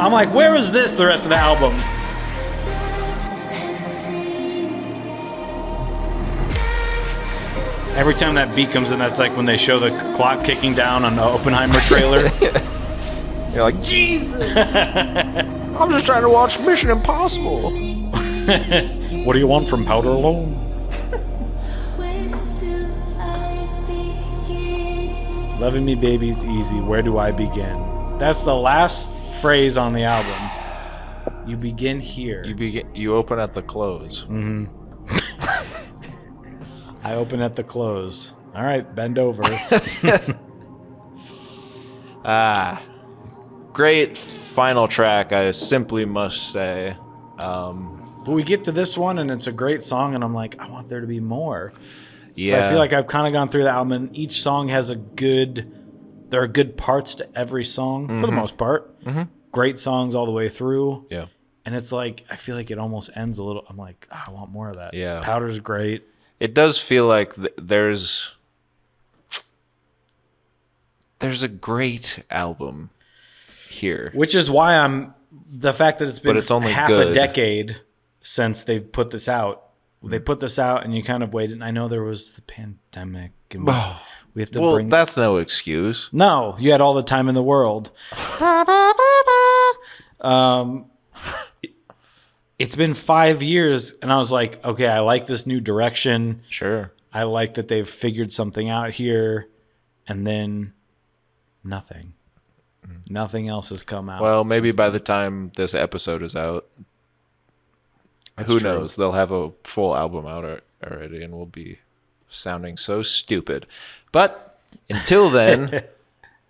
I'm like, where is this the rest of the album? Every time that beat comes in, that's like when they show the clock kicking down on the Oppenheimer trailer. You're like, Jesus! I'm just trying to watch Mission Impossible. What do you want from Powder Alone? Loving me, baby's easy. Where do I begin? That's the last phrase on the album. You begin here. You open at the close. I open at the close. All right, bend over. Great final track, I simply must say. But we get to this one, and it's a great song, and I'm like, I want there to be more. Yeah. So I feel like I've kind of gone through the album, and each song has there are good parts to every song, for the most part. Great songs all the way through. Yeah. And it's like, I feel like it almost ends a little, I'm like, I want more of that. Yeah. Powder's great. It does feel like there's a great album here. Which is why the fact that it's been But it's only half good. a decade since they've put this out. They put this out and you kind of waited. And I know there was the pandemic. And we have to Well, bring... that's no excuse. No, you had all the time in the world. It's been 5 years, and I was like, okay, I like this new direction. Sure. I like that they've figured something out here, and then nothing. Nothing else has come out. Well, maybe since by then. the time this episode is out, That's who true. knows? They'll have a full album out already, and we'll be sounding so stupid. But until then,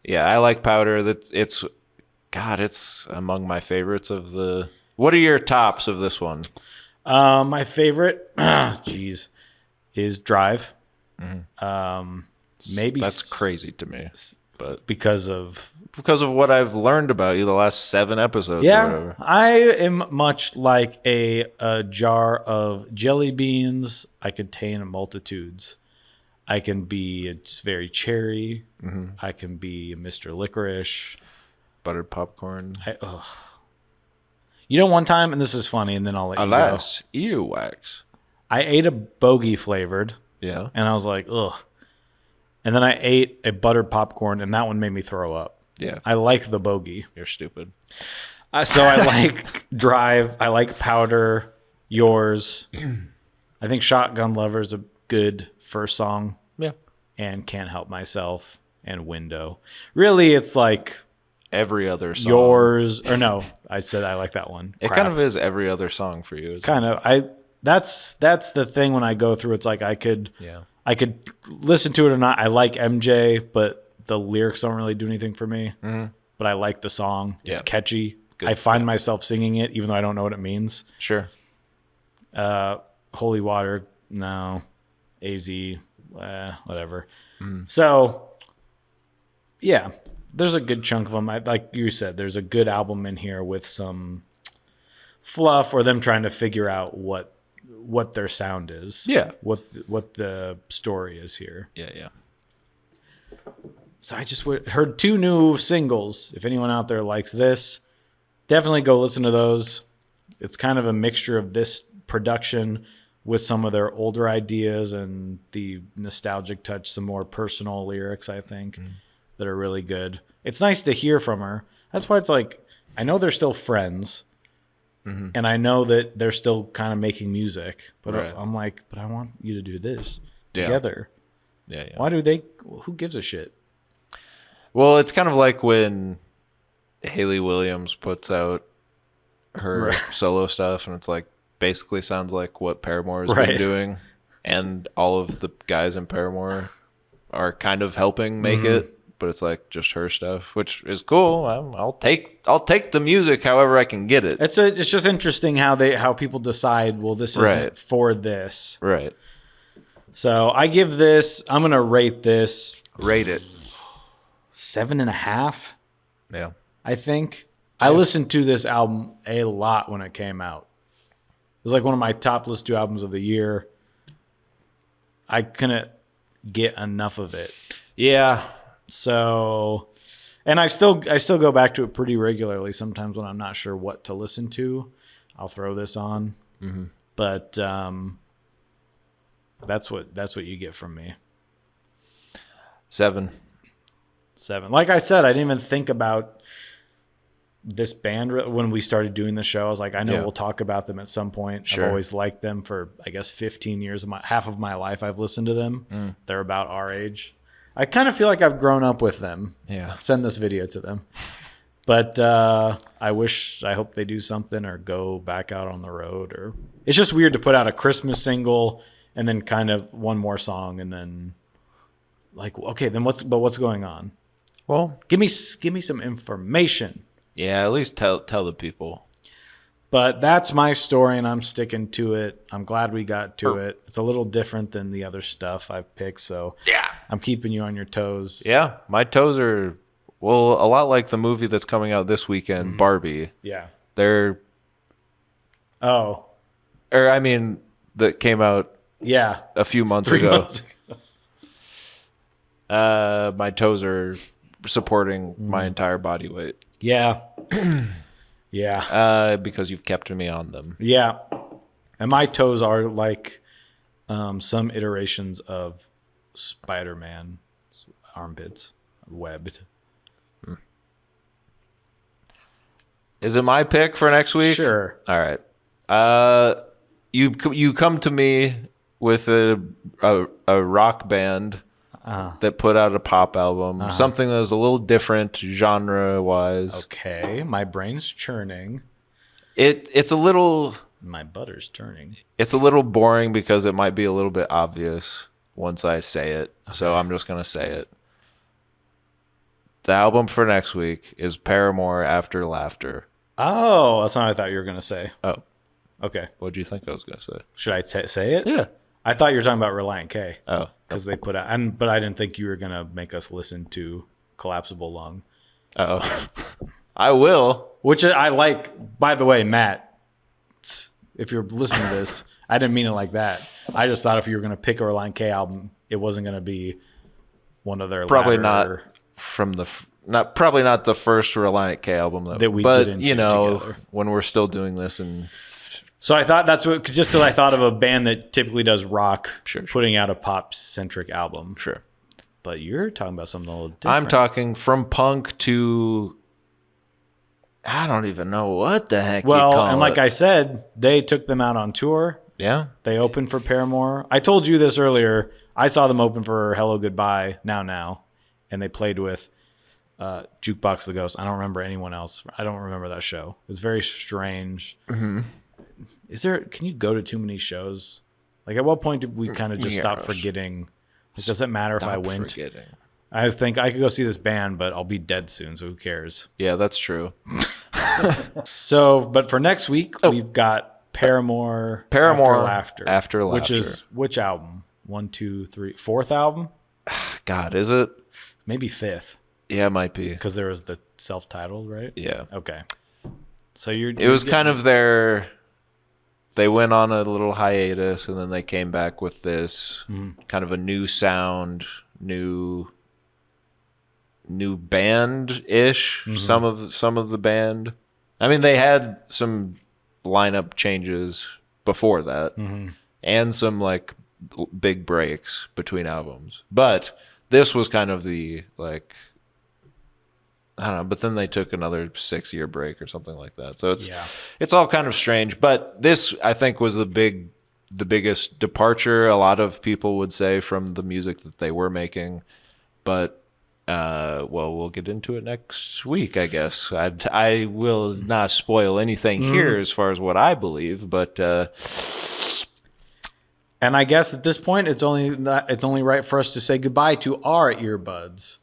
yeah, I like Powder. It's among my favorites of the. What are your tops of this one? My favorite, is Drive. Maybe That's crazy to me, but because of what I've learned about you the last 7 episodes. Or yeah. whatever. I am much like a jar of jelly beans. I contain multitudes. I can be it's very cherry. I can be Mr. Licorice. Buttered popcorn. You know, one time, and this is funny, and then I'll let you Alas, earwax. go. I ate a bogey flavored, Yeah. and I was like, ugh. And then I ate a buttered popcorn, and that one made me throw up. Yeah. I like the bogey. You're stupid. So I like Drive. I like Powder. Yours. I think Shotgun Lover's a good first song. Yeah. And Can't Help Myself and Window. Really, it's like Every other song. yours. Or no, I said I like that one. It kind of is every other song for you. Isn't kind of. That's the thing when I go through. It's like I could listen to it or not. I like MJ, but the lyrics don't really do anything for me. But I like the song. It's Yeah. catchy. Good. I find myself singing it, even though I don't know what it means. Sure. Holy Water, no. AZ, whatever. So, yeah, there's a good chunk of them. Like you said, there's a good album in here with some fluff or them trying to figure out what their sound is. Yeah. What the story is here. Yeah. So I just heard 2 new singles. If anyone out there likes this, definitely go listen to those. It's kind of a mixture of this production with some of their older ideas and the nostalgic touch, some more personal lyrics, I think, that are really good. It's nice to hear from her. That's why it's like, I know they're still friends, and I know that they're still kind of making music, but Right. I'm like, but I want you to do this Yeah. together. Yeah. Why do they? Who gives a shit? Well, it's kind of like when Hayley Williams puts out her Right. solo stuff, and it's like basically sounds like what Paramore has Right. been doing, and all of the guys in Paramore are kind of helping make it, but it's like just her stuff, which is cool. I'll take the music however I can get it. It's just interesting how people decide. Well, this isn't Right. for this. Right. So I give this. I'm gonna rate this Rate it. 7.5. Yeah. I think. I listened to this album a lot when it came out. It was like one of my top listened to albums of the year. I couldn't get enough of it. Yeah. So, and I still go back to it pretty regularly. Sometimes when I'm not sure what to listen to, I'll throw this on. But that's what you get from me. 7. 7. Like I said, I didn't even think about this band when we started doing the show. I was like, I know Yeah. we'll talk about them at some point. Sure. I've always liked them for, I guess, 15 years. Half of my life I've listened to them. They're about our age. I kind of feel like I've grown up with them. Yeah. Send this video to them. But I hope they do something or go back out on the road. Or it's just weird to put out a Christmas single and then kind of one more song and then like, okay, then what's going on? Well, Give me some information. yeah, at least tell the people. But that's my story, and I'm sticking to it. I'm glad we got to it. It's a little different than the other stuff I've picked, so Yeah. I'm keeping you on your toes. Yeah, my toes are a lot like the movie that's coming out this weekend, Barbie. Yeah. They're Oh, that came out yeah. a few months 3 ago. months ago. My toes are supporting my entire body weight Yeah. Yeah. because you've kept me on them. Yeah. And my toes are like some iterations of Spider-Man armpits, webbed. Is it my pick for next week? Sure. All right. You come to me with a rock band that put out a pop album, something that was a little different genre wise. Okay. My brain's churning. It's a little My butter's turning. boring because it might be a little bit obvious once I say it. So I'm just gonna say it. The album for next week is Paramore After Laughter. Oh, that's not what I thought you were going to say. Oh, Okay. what do you think I was gonna say? Should I say it? Yeah. I thought you were talking about Reliant K. Oh, Because they put out, but I didn't think you were going to make us listen to Collapsible Lung. oh. I will. Which I like, by the way, Matt, if you're listening to this, I didn't mean it like that. I just thought if you were going to pick a Reliant K album, it wasn't going to be one of their Probably latter- not from the probably not the first Reliant K album That we but get into you know together. when we're still doing this and So I thought that's what, just because I thought of a band that typically does rock, Sure. putting out a pop centric album. sure. But you're talking about something a little different. I'm talking from punk to I don't even know what the heck you Well, call and like it. I said, they took them out on tour. Yeah. They opened for Paramore. I told you this earlier. I saw them open for Hello Goodbye, Now, and they played with Jukebox the Ghost. I don't remember anyone else. I don't remember that show. It's very strange. Mm-hmm. Can you go to too many shows? Like, at what point did we kind of just stop Yes. forgetting? Like, does it matter if I Stop went? forgetting. I think I could go see this band, but I'll be dead soon, so who cares? Yeah, that's true. So, but for next week, we've got Paramore, Paramore After Laughter. which is which album? 1, 2, 3, fourth album? God, is it? Maybe fifth, Yeah, it might be. because there was the self-titled, right? Yeah. Okay. So you're. It was kind of their. They went on a little hiatus and then they came back with this kind of a new sound, new band ish. Some of the band. I mean, they had some lineup changes before that, and some like big breaks between albums. But this was kind of the like I don't know, but then they took another 6-year break or something like that. So Yeah. it's all kind of strange. But this, I think, was the biggest departure, a lot of people would say, from the music that they were making. But well, we'll get into it next week, I guess. I will not spoil anything here as far as what I believe, but And I guess at this point, it's only right for us to say goodbye to our earbuds.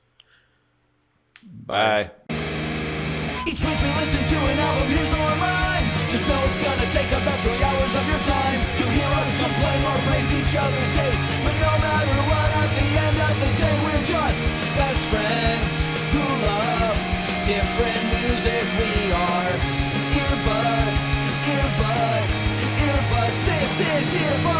bye. Each week we listen to an album, here's our rhyme. Just know it's gonna take about 3 hours of your time to hear us complain or praise each other's taste. But no matter what, at the end of the day, we're just best friends who love different music. We are earbuds, earbuds, earbuds. This is earbuds.